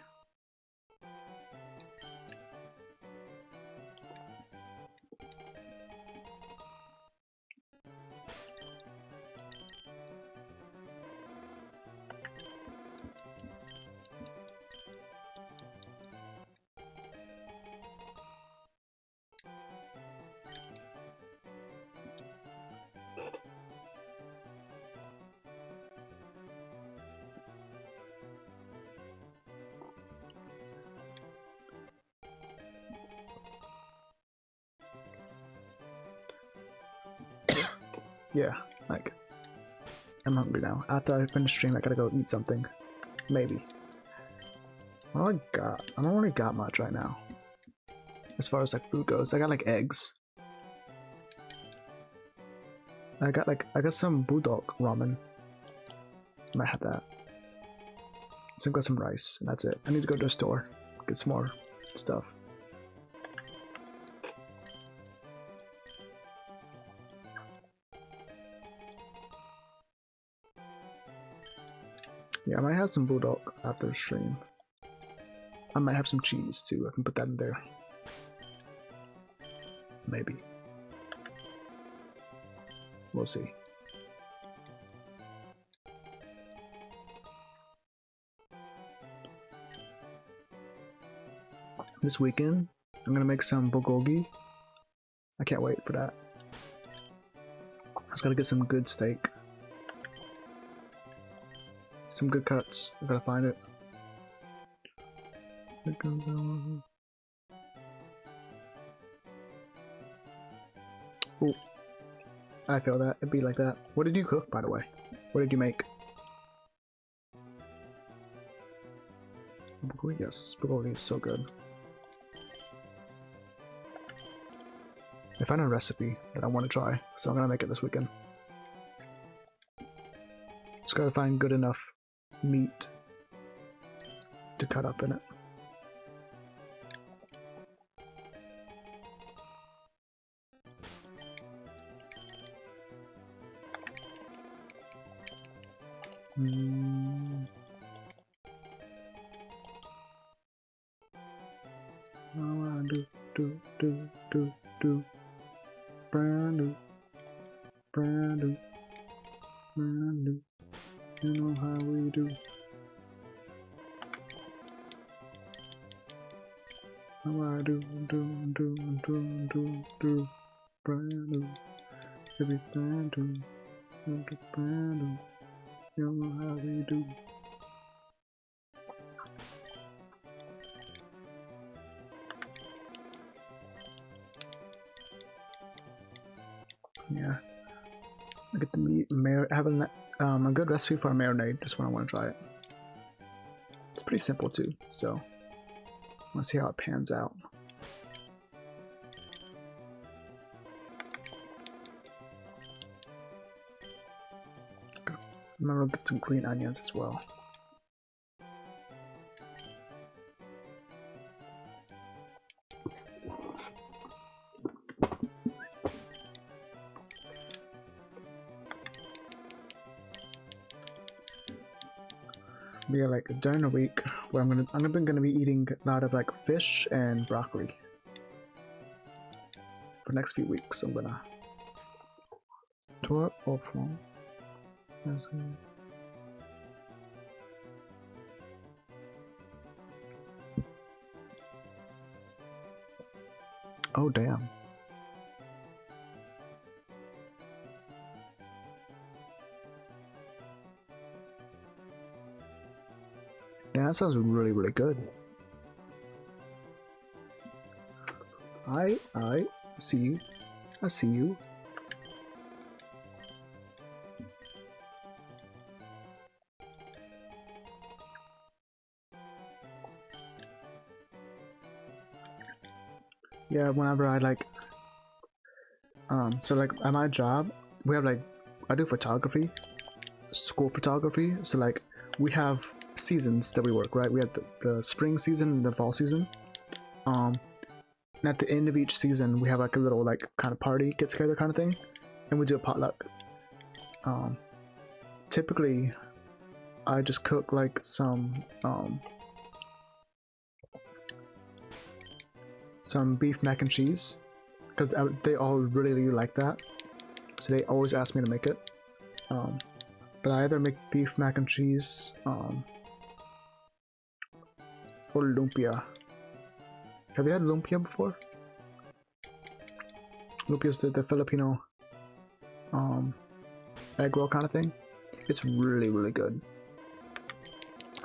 Yeah, like, I'm hungry now. After I finish stream, I gotta go eat something. Maybe. What do I got? I don't really got much right now. As far as like food goes, I got like eggs. I got some bulldog ramen. Might have that. So I got some rice, and that's it. I need to go to the store, get some more stuff. Yeah, I might have some bulldog after the stream. I might have some cheese too. I can put that in there. Maybe. We'll see. This weekend, I'm gonna make some bulgogi. I can't wait for that. I just gotta get some good steak. Some good cuts. I gotta find it. Ooh. I feel that. It'd be like that. What did you cook, by the way? What did you make? Bulgogi? Yes, bulgogi is so good. I found a recipe that I want to try, so I'm gonna make it this weekend. Just gotta find good enough meat to cut up in it. Do. Brand new. You know how we do. How I do. Brand new. Every brand new. Brand new. You know how we do. Yeah. I get the meat. Have a good recipe for a marinade just when I want to try it. It's pretty simple too, so let's see how it pans out. I'm gonna get some green onions as well. Yeah, like during the week where I'm gonna be eating a lot of like fish and broccoli. For the next few weeks, I'm gonna tour of Oh damn. Yeah, that sounds really, really good. I see you. I see you. Yeah, whenever I like, so like at my job, we have like, I do photography, school photography. So like, we have seasons that we work, right? We have the spring season and the fall season. And at the end of each season, we have like a little like kind of party, get together kind of thing, and we do a potluck. Typically, I just cook like some beef mac and cheese, because they all really, really like that. So they always ask me to make it. But I either make beef mac and cheese or lumpia. Have you had lumpia before? Lumpia is the Filipino egg roll kind of thing. It's really, really good.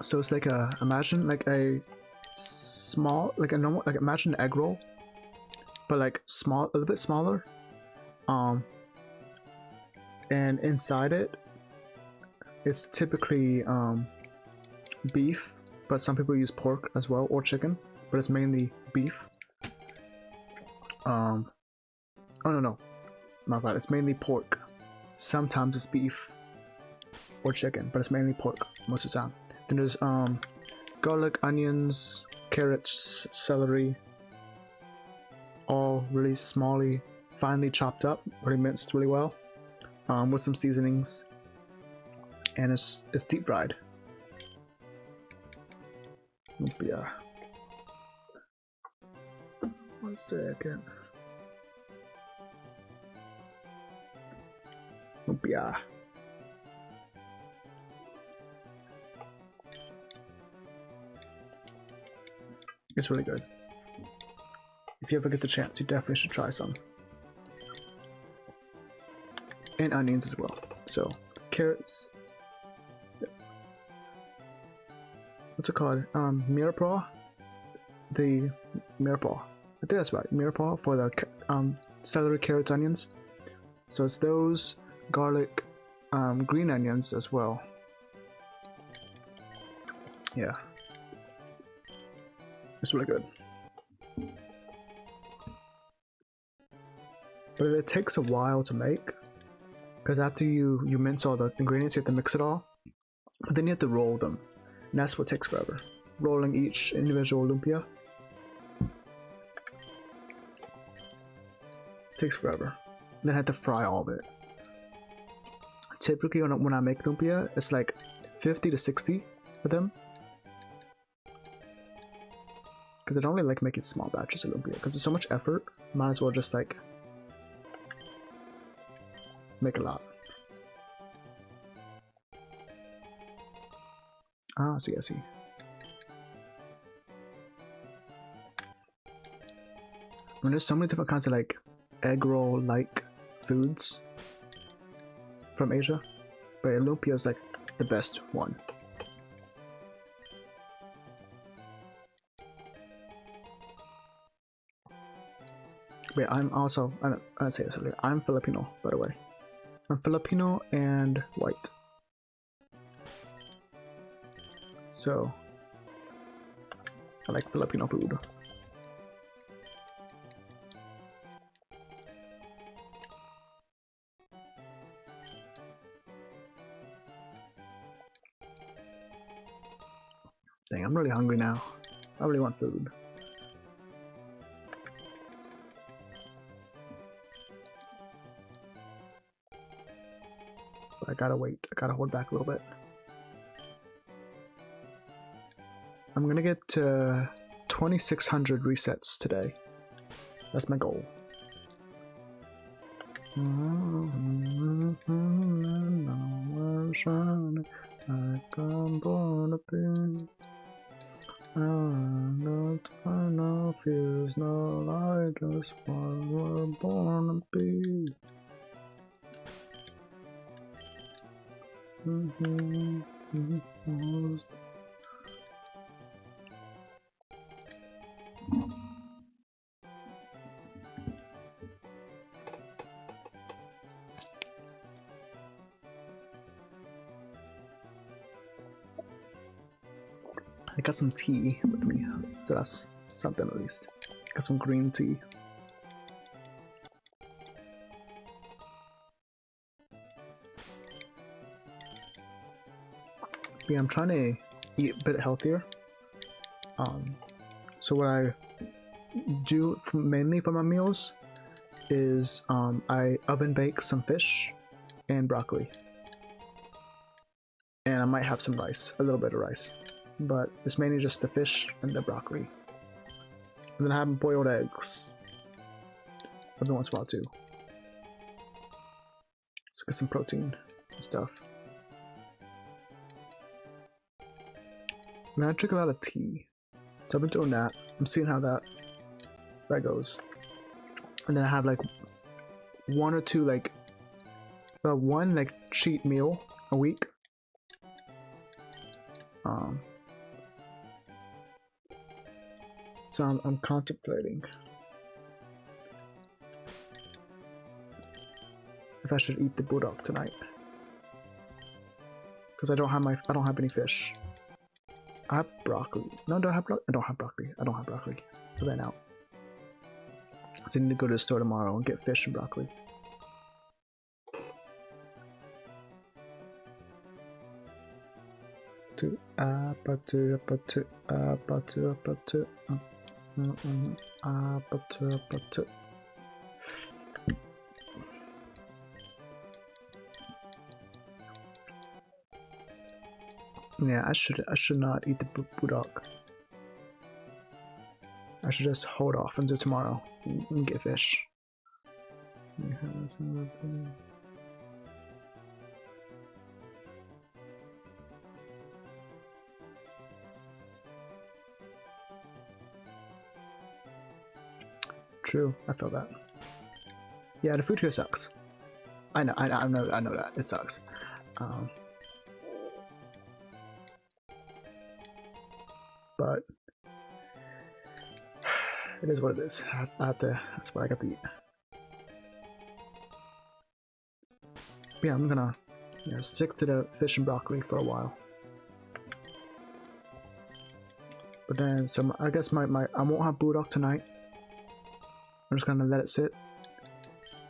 So it's like imagine like a small, like a normal, like imagine an egg roll, but like small, a little bit smaller. And inside it, it's typically beef, but some people use pork as well, or chicken, but it's mainly beef. Oh no, my bad. It's mainly pork. Sometimes it's beef or chicken, but it's mainly pork most of the time. Then there's garlic, onions, carrots, celery, all really smally, finely chopped up, really minced really well, with some seasonings, and it's deep fried. Lumpia. 1 second. Lumpia. It's really good. If you ever get the chance, you definitely should try some. And onions as well. So, carrots. What's it called? Mirepoix? The mirepoix. I think that's right. Mirepoix for the celery, carrots, onions. So it's those, garlic, green onions as well. Yeah. It's really good. But it takes a while to make, because after you mince all the ingredients, you have to mix it all, but then you have to roll them, and that's what takes forever. Rolling each individual lumpia takes forever. And then I have to fry all of it. Typically when I make lumpia, it's like 50 to 60 of them, because I don't really like making small batches of lumpia, because it's so much effort. Might as well just like make a lot. Ah, I see. When there's so many different kinds of like egg roll like foods from Asia, but lumpia is like the best one. Wait, I'm also, I didn't say this earlier, I'm Filipino, by the way. I'm Filipino and white. So, I like Filipino food. Dang, I'm really hungry now. I really want food. But I gotta wait. I gotta hold back a little bit. I'm gonna get to 2,600 resets today. That's my goal. shining like I'm born to be. No time, no fears, no lie, just what we're born to be. I got some tea with me, so that's something at least. Got some green tea. Yeah, I'm trying to eat a bit healthier. So what I do mainly for my meals is I oven bake some fish and broccoli. And I might have some rice, a little bit of rice. But it's mainly just the fish and the broccoli. And then I have boiled eggs every once in a while too. So get some protein and stuff. And I drink a lot of tea. So I've been doing that. I'm seeing how that goes. And then I have like one or two one cheat meal a week. So I'm contemplating if I should eat the bulldog tonight, because I don't have any fish. I have broccoli. No, do I have broccoli? I don't have broccoli. I don't have broccoli. I ran out. So I need to go to the store tomorrow and get fish and broccoli. Yeah, I should not eat the bulldog. I should just hold off until tomorrow and get fish. True, I felt that. Yeah, the food here sucks. I know that it sucks. But it is what it is. I have to. That's what I got to eat. Yeah, I'm gonna stick to the fish and broccoli for a while. But then, so I guess I won't have bulldog tonight. I'm just gonna let it sit.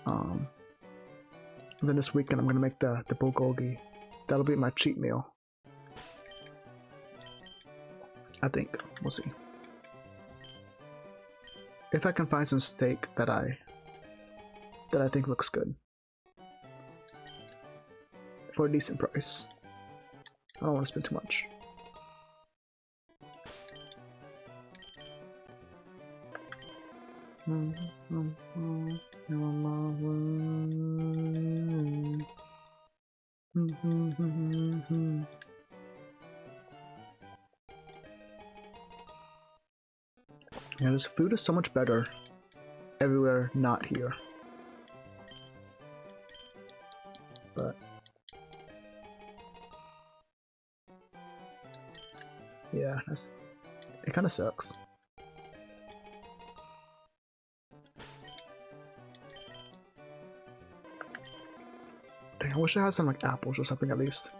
And then this weekend I'm gonna make the bulgogi. That'll be my cheat meal. I think we'll see. If I can find some steak that I think looks good for a decent price. I don't want to spend too much. Yeah, this food is so much better everywhere not here. But yeah, it kind of sucks. Dang, I wish I had some like apples or something at least.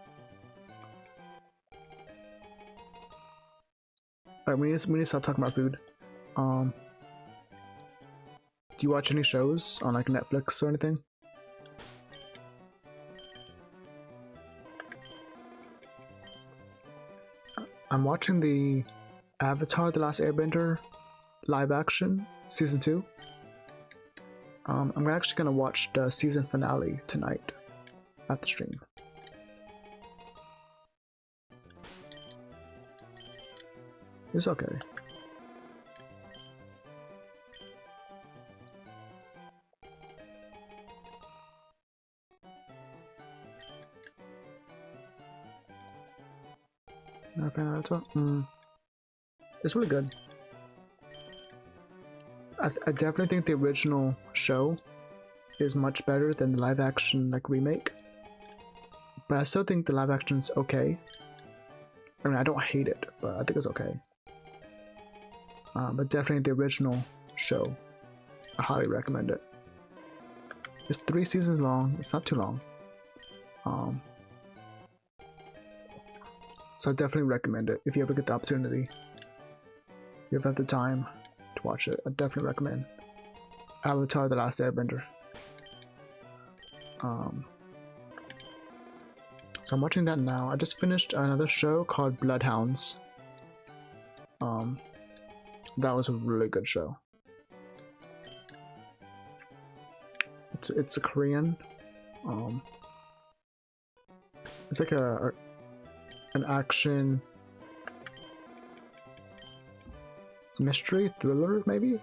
Alright, we need to stop talking about food. Do you watch any shows on like Netflix or anything? I'm watching the Avatar: The Last Airbender live action season 2. I'm actually gonna watch the season finale tonight at the stream. It's okay. Not a fan of Avatar? It's really good. I definitely think the original show is much better than the live action like remake. But I still think the live action's okay. I mean, I don't hate it, but I think it's okay. But definitely the original show, I highly recommend it. It's 3 seasons long. It's not too long. So I definitely recommend it if you ever get the opportunity. If you ever have the time to watch it, I definitely recommend Avatar: The Last Airbender. So I'm watching that now. I just finished another show called Bloodhounds. That was a really good show. It's a Korean. It's like an action mystery thriller, maybe.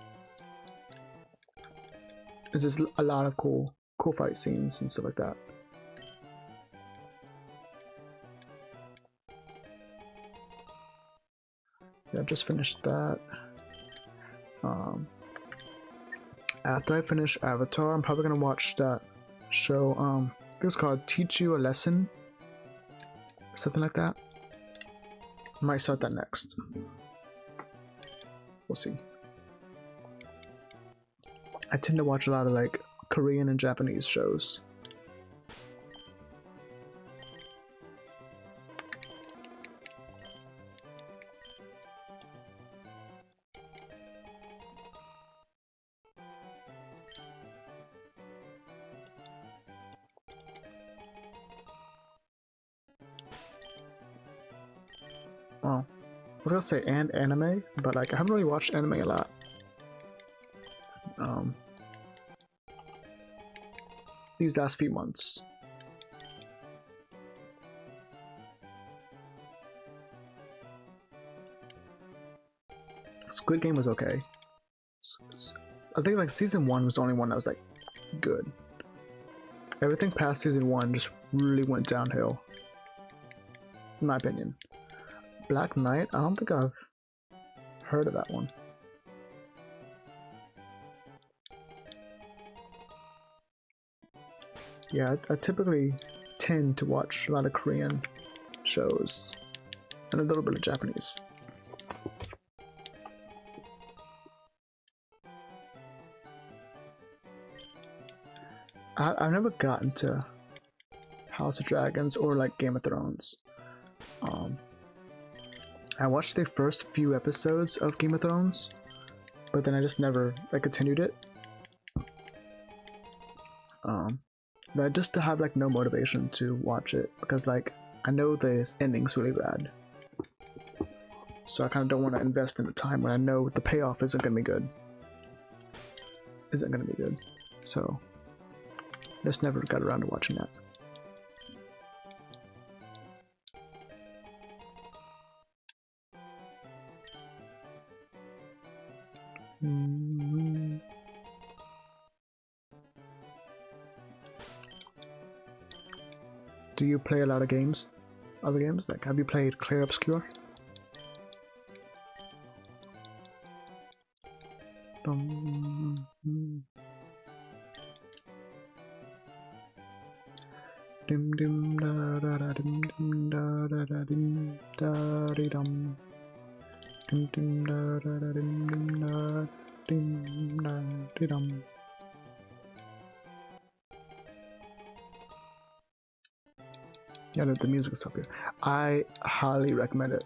There's just a lot of cool fight scenes and stuff like that. Yeah, I just finished that. After I finish Avatar, I'm probably gonna watch that show. I think it's called Teach You a Lesson, something like that. Might start that next. We'll see. I tend to watch a lot of like Korean and Japanese shows. Well, I was gonna say and anime, but like I haven't really watched anime a lot. These last few months. Squid Game was okay. I think like season 1 was the only one that was like good. Everything past season 1 just really went downhill, in my opinion. Black Knight, I don't think I've heard of that one. Yeah, I typically tend to watch a lot of Korean shows and a little bit of Japanese. I've never gotten to House of Dragons or like Game of Thrones. I watched the first few episodes of Game of Thrones, but then I just never like continued it. But just to have like no motivation to watch it because like I know the ending's really bad, so I kind of don't want to invest in the time when I know the payoff isn't gonna be good. So I just never got around to watching that. Do you play a lot of games? Other games? Like, have you played Clear Obscure? Yeah, the music is up here. I highly recommend it.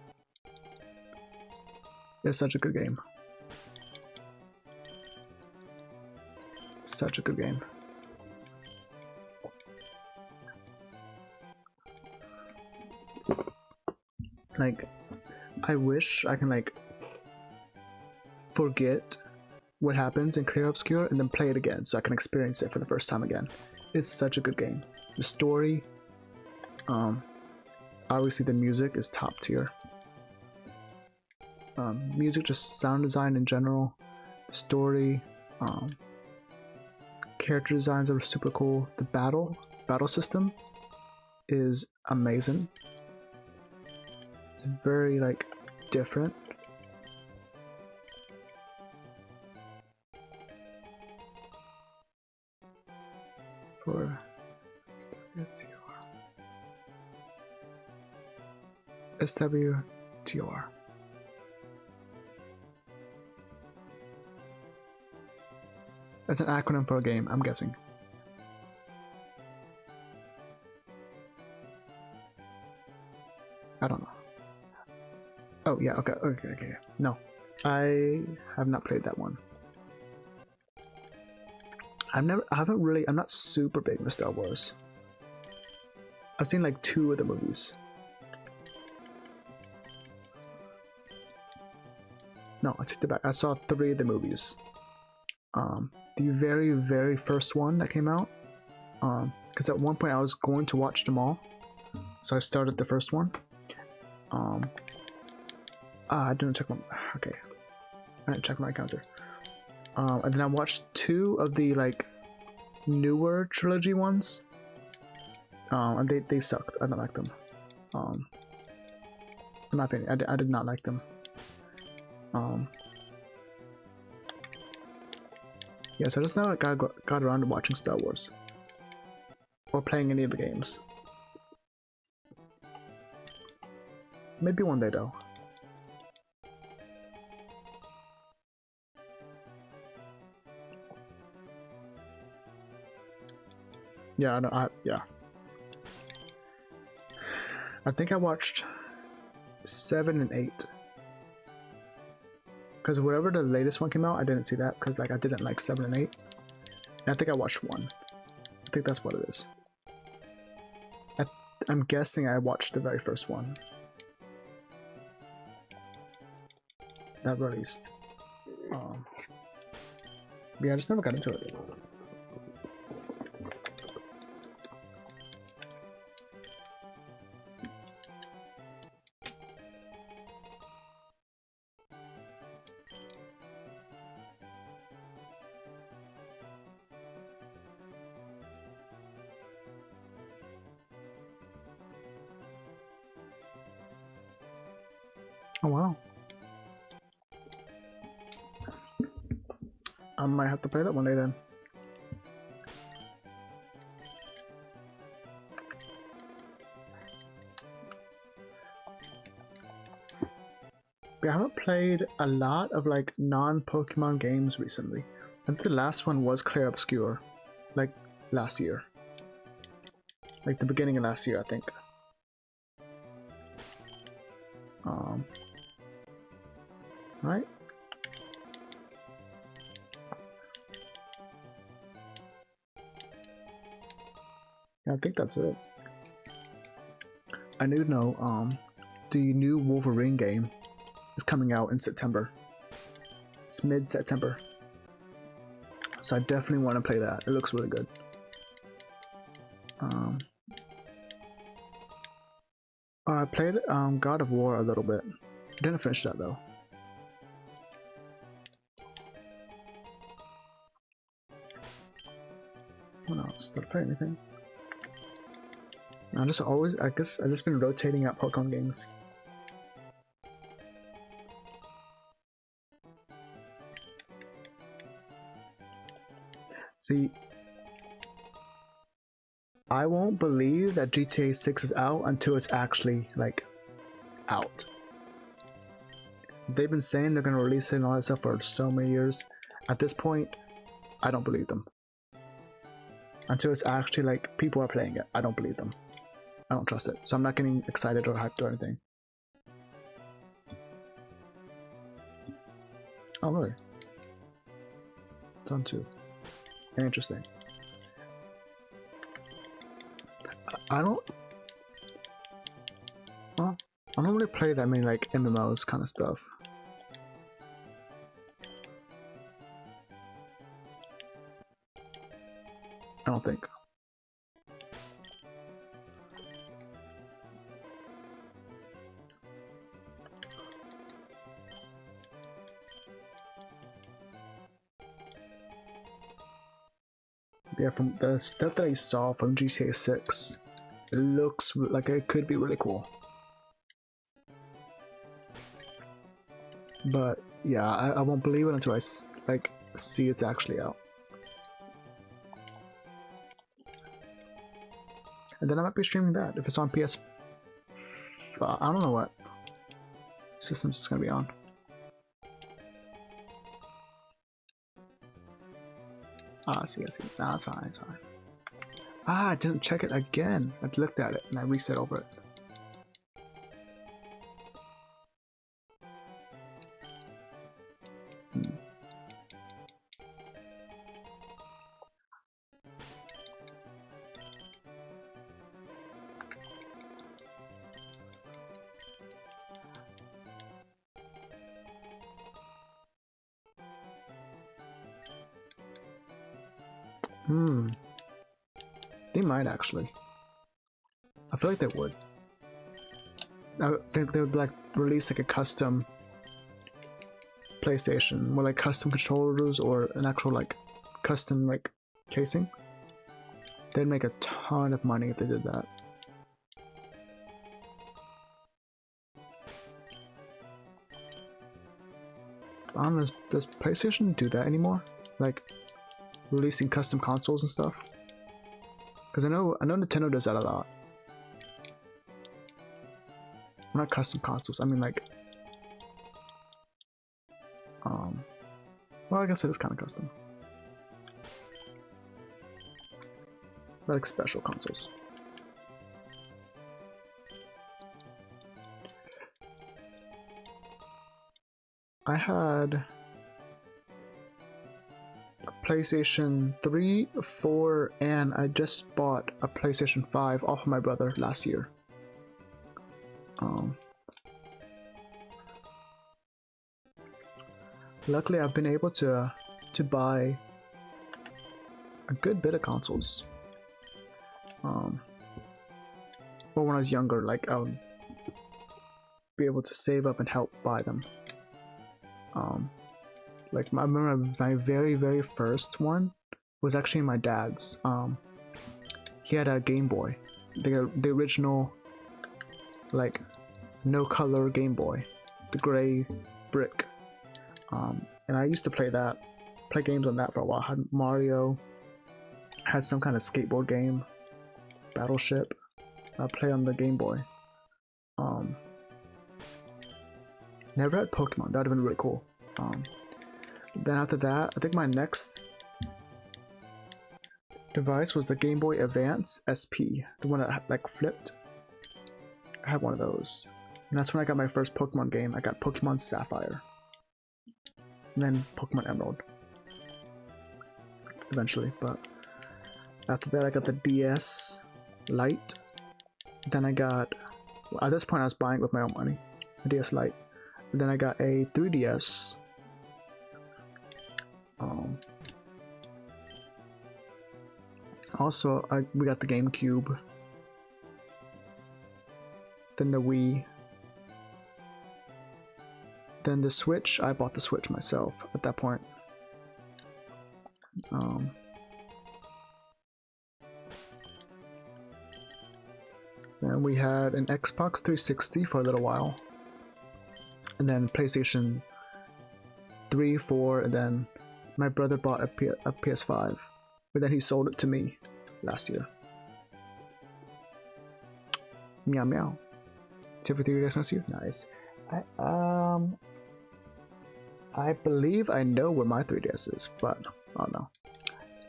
It's such a good game. Such a good game. Like, I wish I can like forget what happens in Clear Obscure and then play it again so I can experience it for the first time again. It's such a good game. The story, obviously the music is top tier. Music, just sound design in general, the story, character designs are super cool. The battle system is amazing. very like different. For SWTR. That's an acronym for a game, I'm guessing. I don't know. Oh yeah, okay. No, I have not played that one. I'm not super big into Star Wars. I've seen like 2 of the movies. No, I take it back. I saw 3 of the movies. The very first one that came out. Because at one point I was going to watch them all, so I started the first one. I didn't check my. Okay, I didn't check my counter. And then I watched 2 of the like newer trilogy ones. And they sucked. I don't like them. In my opinion, I did not like them. Yeah, so I just never got around to watching Star Wars or playing any of the games. Maybe one day though. Yeah, yeah. I think I watched 7 and 8. Because wherever the latest one came out, I didn't see that because like I didn't like 7 and 8. And I think I watched 1. I think that's what it is. I'm guessing I watched the very first one that released. Yeah, I just never got into it. Oh wow. I might have to play that one day then. I haven't played a lot of like non-Pokemon games recently. I think the last one was Clear Obscure, like last year. Like the beginning of last year, I think. Right? Yeah, I think that's it. I do know, the new Wolverine game is coming out in September. It's mid-September. So I definitely want to play that. It looks really good. I played God of War a little bit. I didn't finish that though. What else? Did I play anything? I guess I just been rotating out Pokemon games. See, I won't believe that GTA 6 is out until it's actually like out. They've been saying they're gonna release it and all that stuff for so many years. At this point, I don't believe them. Until it's actually like people are playing it, I don't believe them. I don't trust it, so I'm not getting excited or hyped or anything. Oh really? Done too. Interesting. I don't really play that many like MMOs kind of stuff. I don't think. Yeah, from the stuff that I saw from GTA 6, it looks like it could be really cool. But yeah, I won't believe it until I like see it's actually out. And then I might be streaming that if it's on PS. I don't know what system's it's gonna be on. Ah, I see. Nah, it's fine. It's fine. Ah, I didn't check it again. I looked at it and I reset over it. They might actually. I feel like they would. I think they would like release like a custom PlayStation, more like custom controllers or an actual like custom like casing. They'd make a ton of money if they did that. I don't know, does PlayStation do that anymore? Like releasing custom consoles and stuff? Because I know Nintendo does that a lot. Not custom consoles, I mean like well, I guess it is kind of custom. But like special consoles. I had a PlayStation 3, 4, and I just bought a PlayStation 5 off of my brother last year. Luckily, I've been able to buy a good bit of consoles. Well, when I was younger, like I would be able to save up and help buy them. Like I remember my very first one was actually my dad's. He had a Game Boy, the original, like no color Game Boy, the gray brick. And I used to play games on that for a while. I had Mario, had some kind of skateboard game, Battleship. I play on the Game Boy. Never had Pokemon. That would have been really cool. Then after that, I think my next device was the Game Boy Advance SP, the one that like flipped. I had one of those, and that's when I got my first Pokemon game. I got Pokemon Sapphire, and then Pokemon Emerald eventually. But after that, I got the DS Lite. Then I got, well, at this point I was buying with my own money, a DS Lite. And then I got a 3DS. Also, we got the GameCube. Then the Wii. Then the Switch. I bought the Switch myself at that point. Then we had an Xbox 360 for a little while. And then PlayStation 3, 4, and then my brother bought a PS5. But then he sold it to me last year. Meow meow. Tip for 3DS next year? Nice. I believe I know where my 3DS is, but I don't know.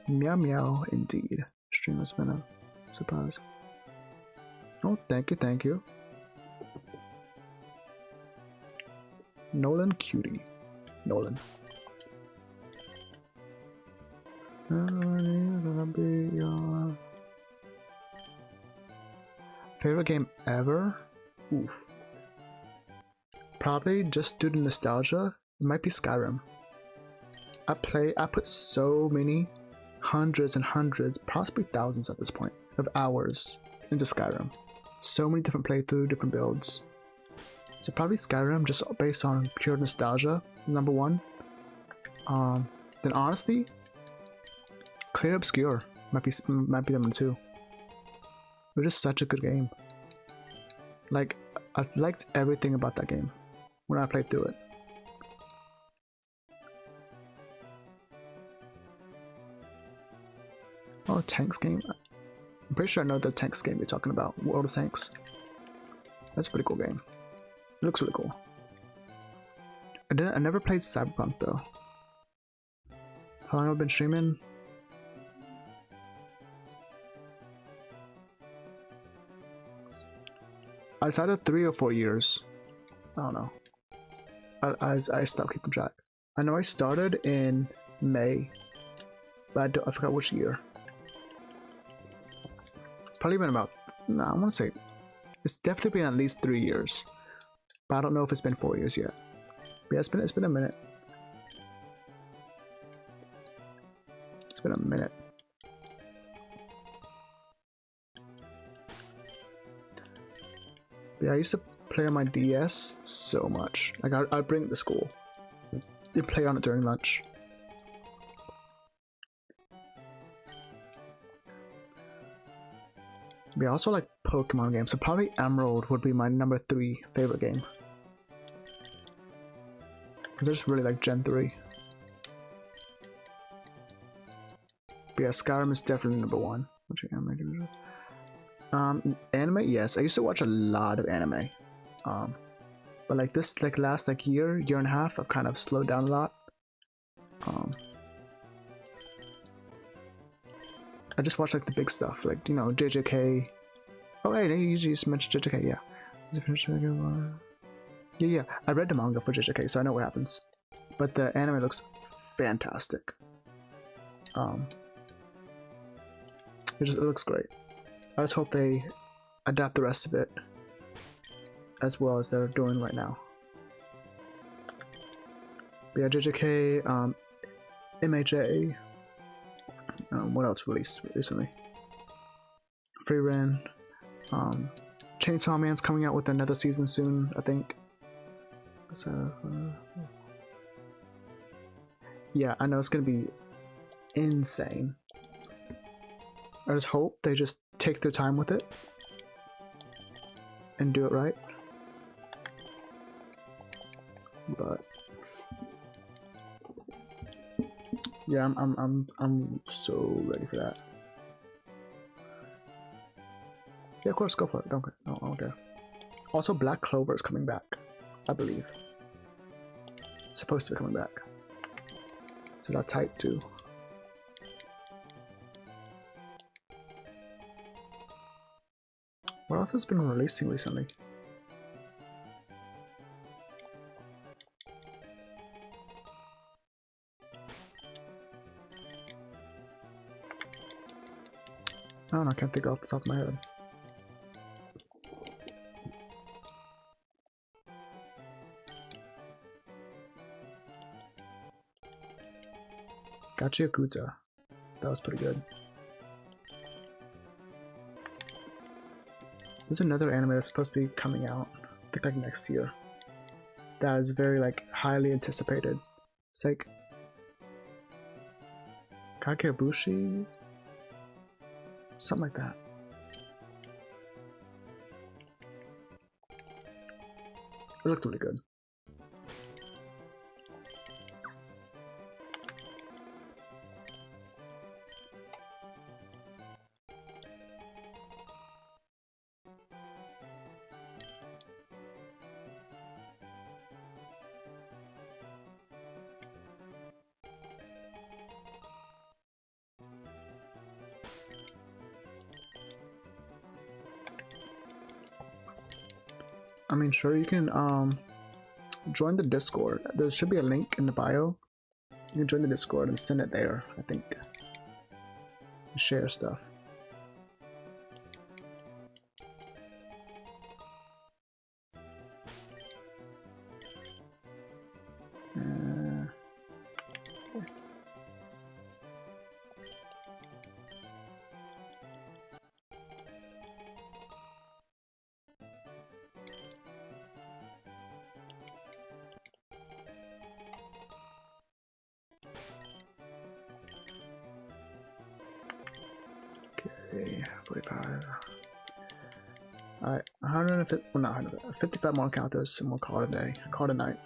Meow meow indeed. Stream has been a surprise. Oh, thank you. Nolan Cutie. Nolan. Favorite game ever? Oof. Probably just due to nostalgia, it might be Skyrim. I put so many hundreds and hundreds, possibly thousands at this point, of hours into Skyrim. So many different playthroughs, different builds. So probably Skyrim, just based on pure nostalgia, number one. Then honestly, Clear Obscure might be number two. It was just such a good game. Like, I liked everything about that game when I played through it. Oh, Tanks game. I'm pretty sure I know the Tanks game you're talking about. World of Tanks. That's a pretty cool game. It looks really cool. I never played Cyberpunk though. How long have I been streaming? It's either 3 or 4 years. I don't know. I stopped keeping track. I know I started in May, but I forgot which year. It's probably been about, no, I want to say, it's definitely been at least 3 years. But I don't know if it's been 4 years yet. But yeah, it's been a minute. It's been a minute. But yeah, I used to play on my DS so much. Like I'd bring it to school. You'd play on it during lunch. But yeah, I also like Pokemon games, so probably Emerald would be my number 3 favorite game. Because I just really like Gen 3. But yeah, Skyrim is definitely number 1. What's your anime do? Anime, yes. I used to watch a lot of anime. But like this, like last like year and a half, I've kind of slowed down a lot. I just watch like the big stuff, like, you know, JJK. Oh, hey, they usually just mention JJK, yeah. Yeah, I read the manga for JJK, so I know what happens. But the anime looks fantastic. It looks great. I just hope they adapt the rest of it as well as they're doing right now. But yeah, JJK, MHA. What else released recently? Free Ren. Chainsaw Man's coming out with another season soon, I think. So, yeah, I know it's gonna be insane. I just hope they just take their time with it and do it right. But yeah, I'm so ready for that. Yeah, of course, go for it. Don't care. Also, Black Clover is coming back, I believe. It's supposed to be coming back. So that's tight too. What else has been releasing recently? I don't know, I can't think off the top of my head. Gachi Yakuza. That was pretty good. There's another anime that's supposed to be coming out, I think like next year. That is very like highly anticipated. It's like Kakebushi? Something like that. It looked really good. I mean, sure, you can join the Discord. There should be a link in the bio. You can join the Discord and send it there, I think. And share stuff. Okay, 45. Alright, 150, well not 100, 55 more encounters and we'll call it a day. Call it a night.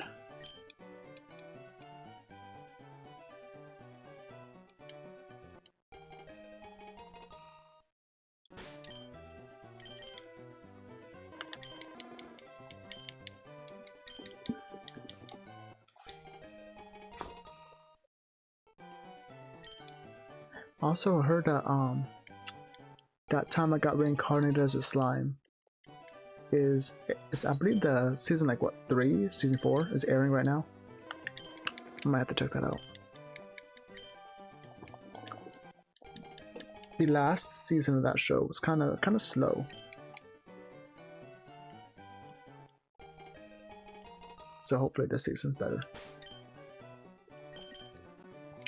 Also heard that that time I got reincarnated as a slime is I believe the season like what 3, season 4 is airing right now. I might have to check that out. The last season of that show was kind of slow. So hopefully this season's better.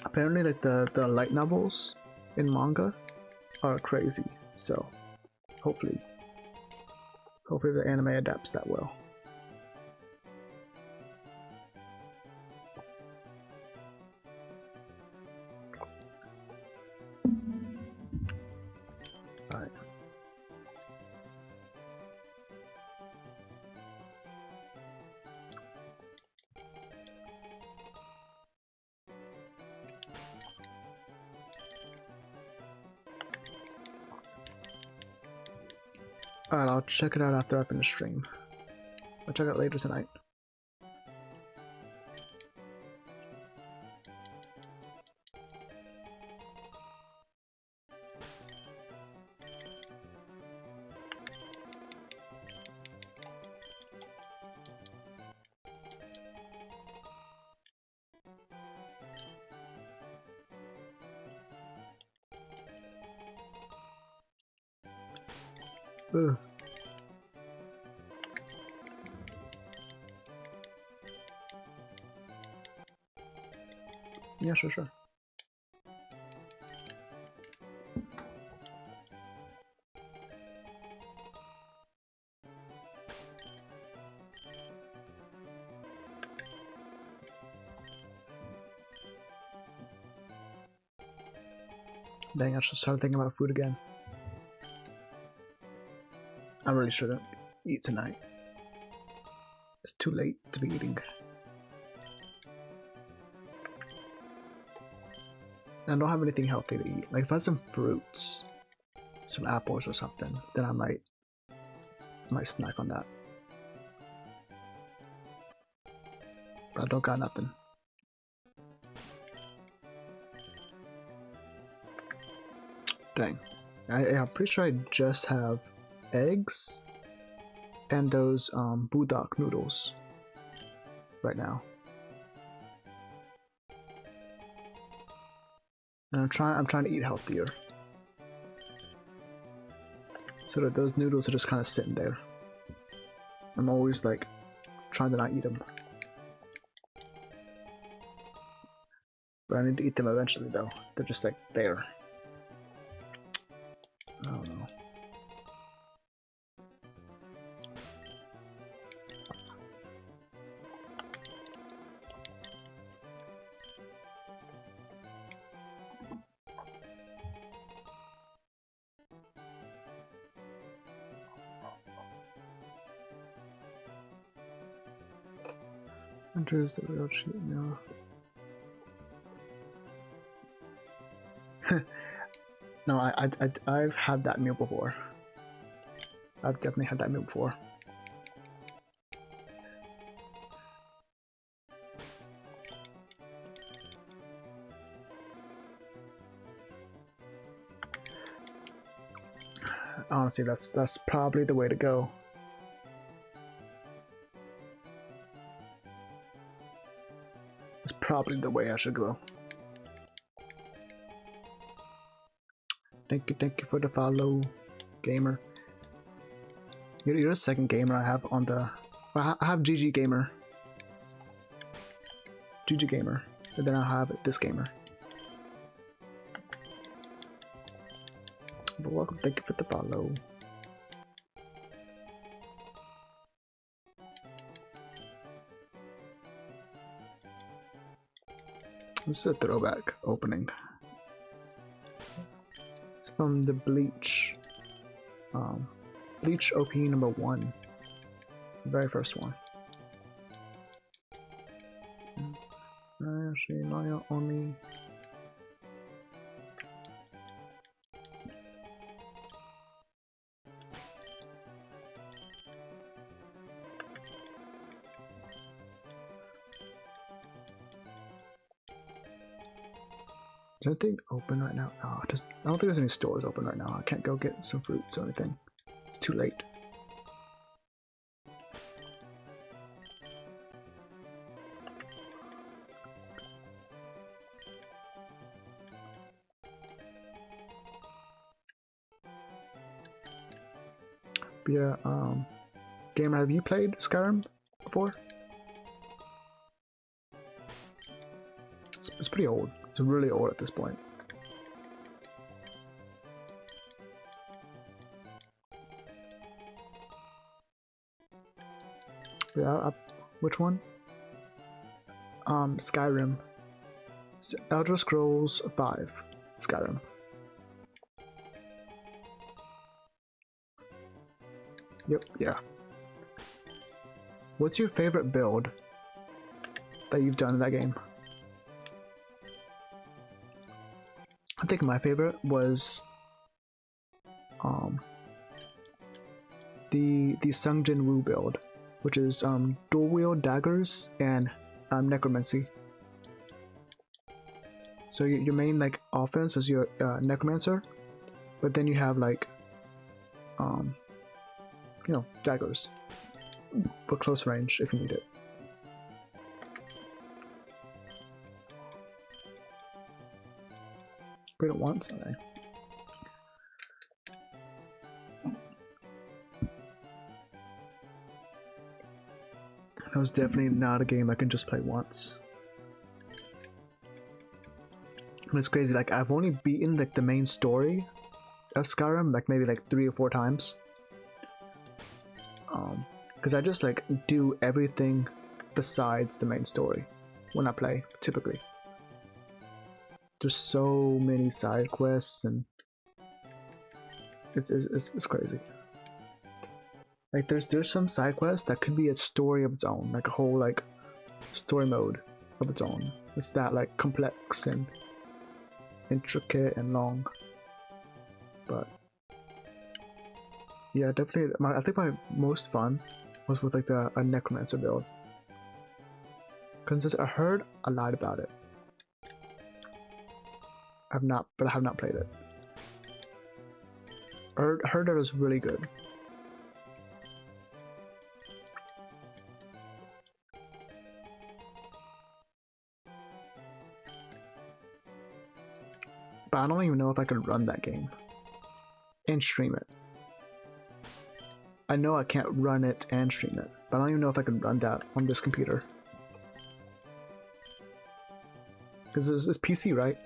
Apparently like the light novels in manga are crazy, so hopefully the anime adapts that well. Alright. Alright, I'll check it out after I finish stream. I'll check it out later tonight. Ugh. Yeah, sure. Dang, I should start thinking about food again. I really shouldn't eat tonight. It's too late to be eating. And I don't have anything healthy to eat. Like if I had some fruits, some apples or something, then I might snack on that. But I don't got nothing. Dang. I'm pretty sure I just have eggs and those budak noodles right now. And I'm trying to eat healthier. So that those noodles are just kind of sitting there. I'm always like trying to not eat them. But I need to eat them eventually though. They're just like there. I don't know. Enters the real cheat meal. No, I've had that meal before. I've definitely had that meal before. Honestly, that's probably the way to go. That's probably the way I should go. Thank you for the follow, gamer. You're the second gamer I have on the. I have GG Gamer, and then I have this gamer. But welcome, thank you for the follow. This is a throwback opening. It's from the Bleach. Bleach OP number 1. The very first one. SHINIES only. Is anything open right now? No, I don't think there's any stores open right now. I can't go get some fruits or anything. It's too late. But yeah, Gamer, have you played Skyrim before? It's pretty old. It's really old at this point. Yeah, which one? Skyrim. Elder Scrolls 5. Skyrim. Yep, yeah. What's your favorite build that you've done in that game? I think my favorite was the Sung Jin Woo build, which is dual wield daggers and necromancy. So your main like offense is your necromancer, but then you have like you know, daggers for close range if you need it. Played it once, okay. That was definitely not a game I can just play once. And it's crazy, like I've only beaten like the main story of Skyrim like maybe like 3 or 4 times. Because I just like do everything besides the main story when I play, typically. There's so many side quests and it's crazy. Like there's some side quests that could be a story of its own, like a whole like story mode of its own. It's that like complex and intricate and long. But yeah, definitely. I think my most fun was with like a necromancer build, because I heard a lot about it. I have not played it. Heard that it was really good. But I don't even know if I could run that game and stream it. I know I can't run it and stream it, but I don't even know if I can run that on this computer. Because it's PC, right?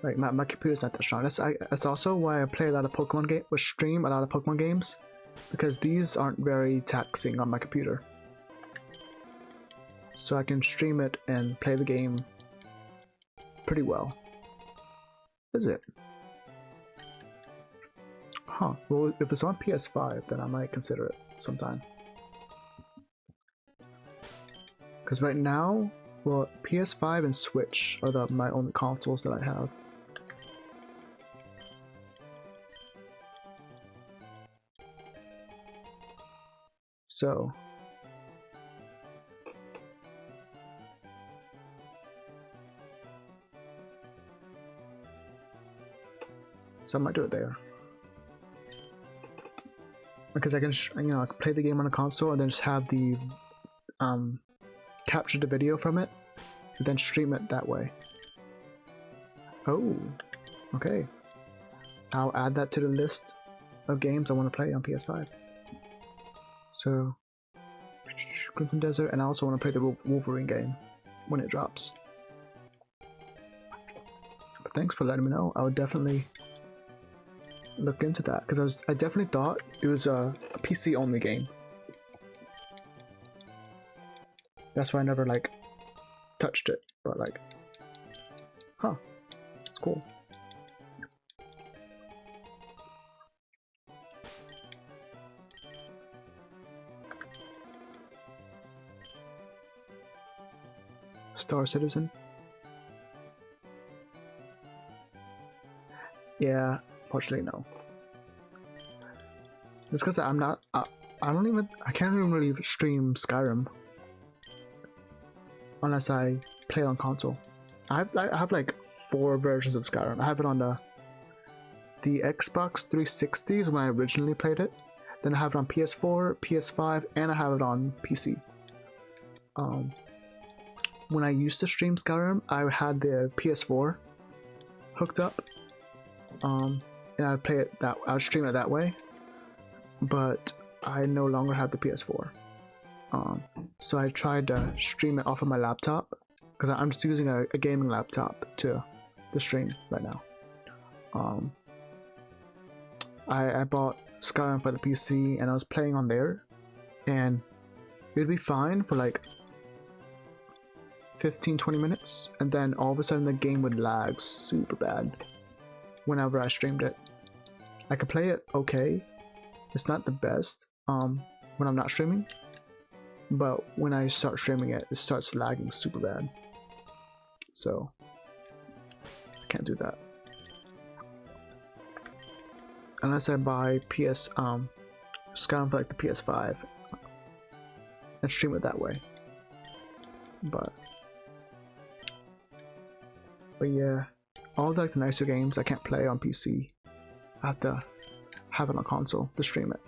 Like my computer's not that strong. That's also why I play a lot of Pokemon games, or stream a lot of Pokemon games, because these aren't very taxing on my computer. So I can stream it and play the game pretty well. Is it? Huh. Well, if it's on PS5, then I might consider it sometime. Because right now, well, PS5 and Switch are my only consoles that I have. So I might do it there. Because I can, you know, I can play the game on a console and then just have the capture the video from it and then stream it that way. Oh, okay. I'll add that to the list of games I want to play on PS5. So, Crimson Desert, and I also want to play the Wolverine game when it drops. But thanks for letting me know. I would definitely look into that, because I definitely thought it was a PC only game. That's why I never like touched it, but like, huh, it's cool. Star Citizen. Yeah, unfortunately no. It's because I'm not. I can't even really stream Skyrim. unless I play it on console. I have like 4 versions of Skyrim. I have it on the Xbox 360s when I originally played it. Then I have it on PS4, PS5, and I have it on PC. When I used to stream Skyrim, I had the PS4 hooked up, and I'd play it I'd stream it that way. But I no longer have the PS4, so I tried to stream it off of my laptop because I'm just using a gaming laptop to stream right now. I bought Skyrim for the PC and I was playing on there, and it'd be fine for like 15-20 minutes, and then all of a sudden the game would lag super bad whenever I streamed it. I could play it okay. It's not the best when I'm not streaming, but when I start streaming it, it starts lagging super bad. So I can't do that unless I buy Skyrim for like the PS5 and stream it that way. But yeah, all like the nicer games I can't play on PC. I have to have it on console to stream it.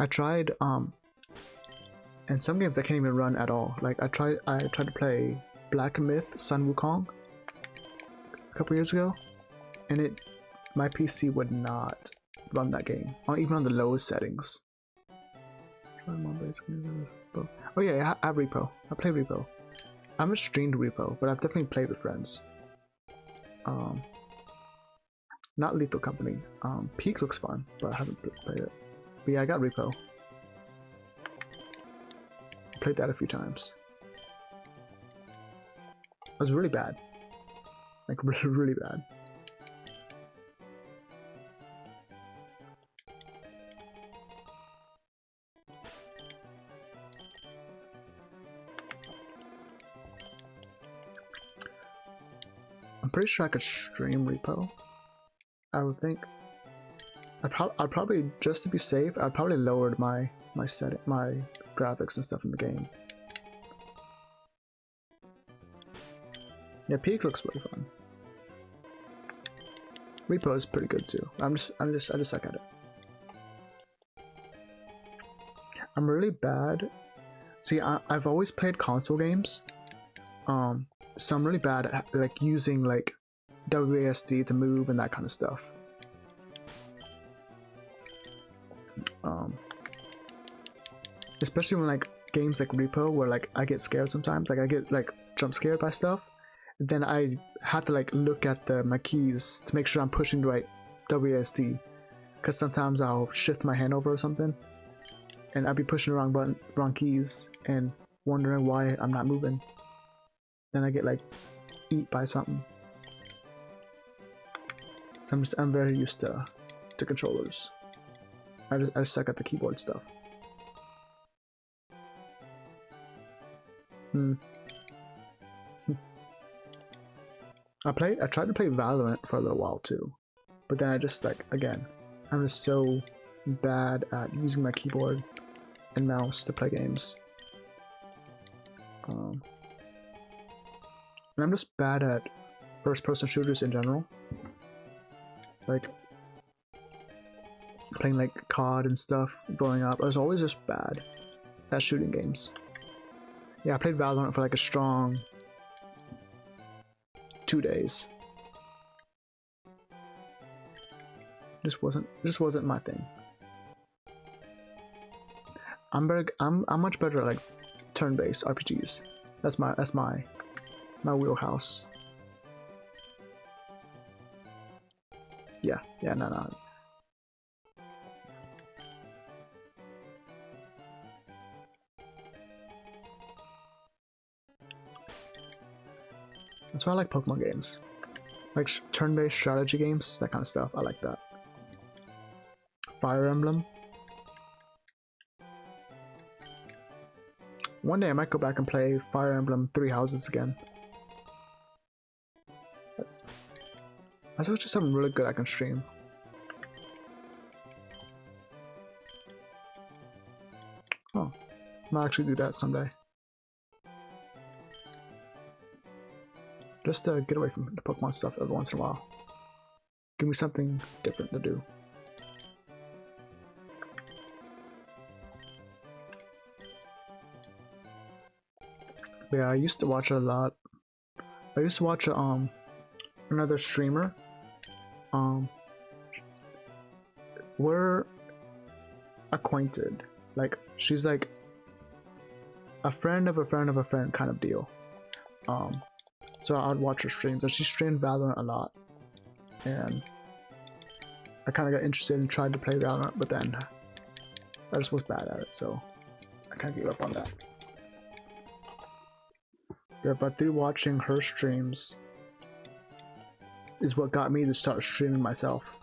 I tried and some games I can't even run at all. Like I tried to play Black Myth Sun Wukong a couple years ago, and my PC would not run that game, even on the lowest settings. Oh yeah, I have Repo. I play Repo. I haven't streamed Repo, but I've definitely played with friends. Not Lethal Company. Peak looks fun, but I haven't played it. But yeah, I got Repo. Played that a few times. It was really bad. Like really bad. I'm pretty sure I could stream Repo. I would think. I'd probably, just to be safe, I'd probably lowered my graphics and stuff in the game. Yeah, Peak looks really fun. Repo is pretty good too. I just suck at it. I'm really bad. See, I've always played console games. So I'm really bad at like using like WASD to move and that kind of stuff. Especially when like games like Repo, where like I get scared sometimes, like I get like jump scared by stuff, then I have to like look at my keys to make sure I'm pushing the right WASD, because sometimes I'll shift my hand over or something, and I'll be pushing the wrong keys, and wondering why I'm not moving. Then I get like eat by something. So I'm very used to controllers. I just suck at the keyboard stuff. I tried to play Valorant for a little while too, but then I just like, again, I'm just so bad at using my keyboard and mouse to play games. And I'm just bad at first-person shooters in general. Like playing like COD and stuff growing up, I was always just bad at shooting games. Yeah, I played Valorant for like a strong 2 days. Just wasn't my thing. I'm much better at like turn-based RPGs. That's my wheelhouse. Yeah, no. That's why I like Pokemon games. Like turn-based strategy games, that kind of stuff. I like that. Fire Emblem. One day I might go back and play Fire Emblem Three Houses again. That's just something really good I can stream. Oh. might actually do that someday. Just to get away from the Pokemon stuff every once in a while. Give me something different to do. But yeah, I used to watch it a lot. I used to watch another streamer. We're acquainted. Like, she's like a friend of a friend of a friend kind of deal. So I'd watch her streams, and she streamed Valorant a lot. And I kind of got interested and tried to play Valorant, but then I just was bad at it, so I kind of gave up on that. Yeah, but through watching her streams is what got me to start streaming myself.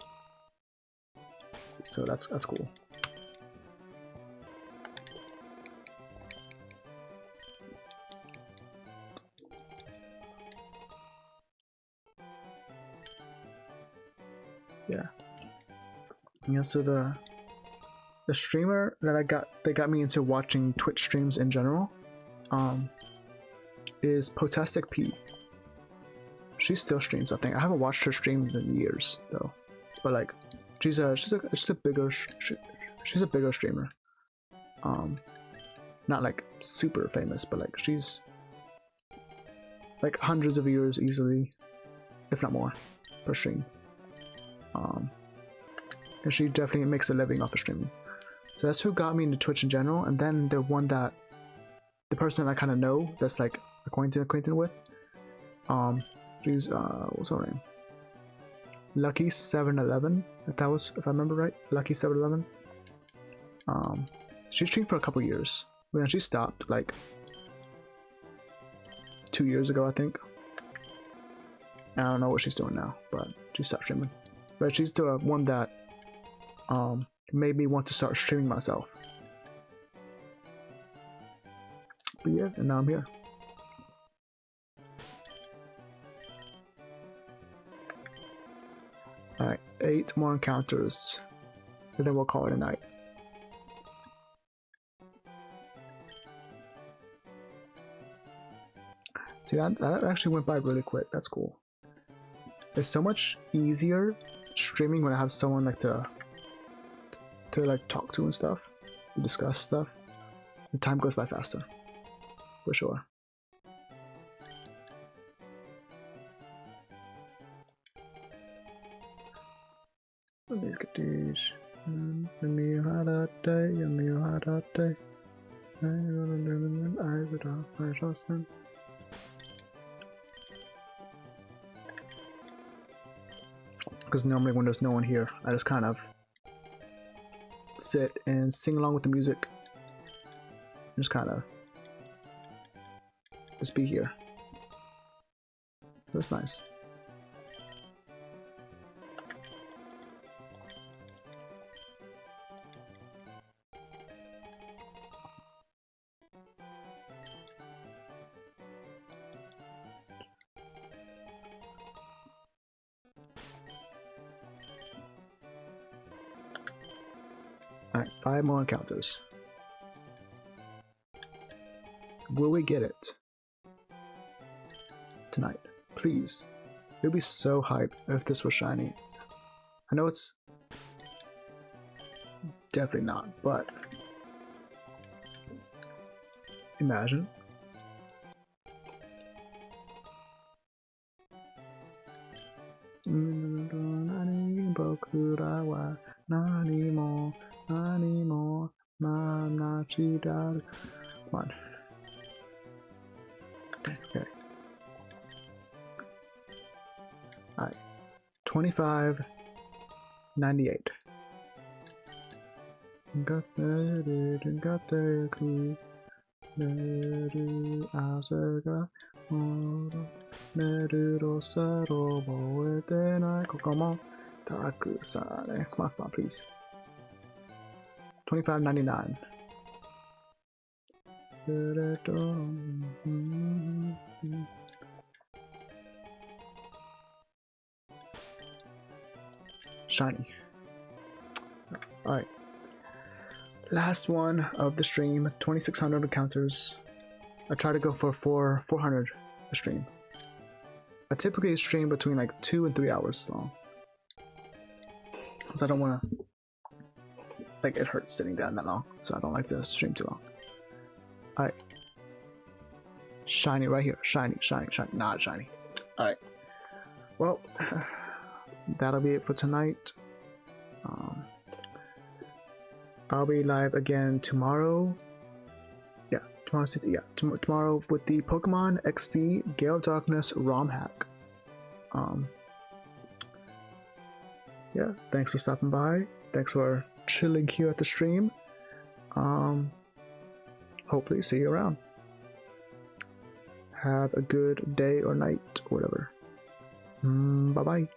So that's cool. Yeah, so the streamer that got me into watching Twitch streams in general is Potastic P. She still streams, I think. I haven't watched her streams in years though, but like she's a bigger streamer. Not like super famous, but like she's like hundreds of viewers easily, if not more, per stream. And she definitely makes a living off of streaming. So that's who got me into Twitch in general. And then the person I kind of know that's like acquainted with, she's what's her name? Lucky711, if I remember right, Lucky711. She streamed for a couple years. When she stopped like 2 years ago, I think. I don't know what she's doing now, but she stopped streaming. But she's the one that made me want to start streaming myself. But yeah, and now I'm here. Alright, 8 more encounters, and then we'll call it a night. See, that actually went by really quick. That's cool. It's so much easier streaming when I have someone like to like talk to and stuff, and discuss stuff. The time goes by faster, for sure. Let me get these. Because normally when there's no one here, I just kind of sit and sing along with the music. Just kind of just be here. That's nice. Alright, 5 more encounters. Will we get it tonight? Please. It would be so hype if this was shiny. I know it's definitely not, but imagine. Come on. Okay. Alright. 25.98. Come on, please. 25.99. Shiny. Alright. Last one of the stream, 2,600 encounters. I try to go for 400 a stream. I typically stream between like 2 and 3 hours long. Because I don't want to, like, it hurts sitting down that long. So I don't like to stream too long. Alright. Shiny right here. Shiny, shiny, shiny. Not shiny. Alright. Well, that'll be it for tonight. I'll be live again tomorrow. Yeah, tomorrow with the Pokemon XD Gale of Darkness ROM hack. Yeah, thanks for stopping by. Thanks for chilling here at the stream. Hopefully see you around. Have a good day or night or whatever. Bye bye.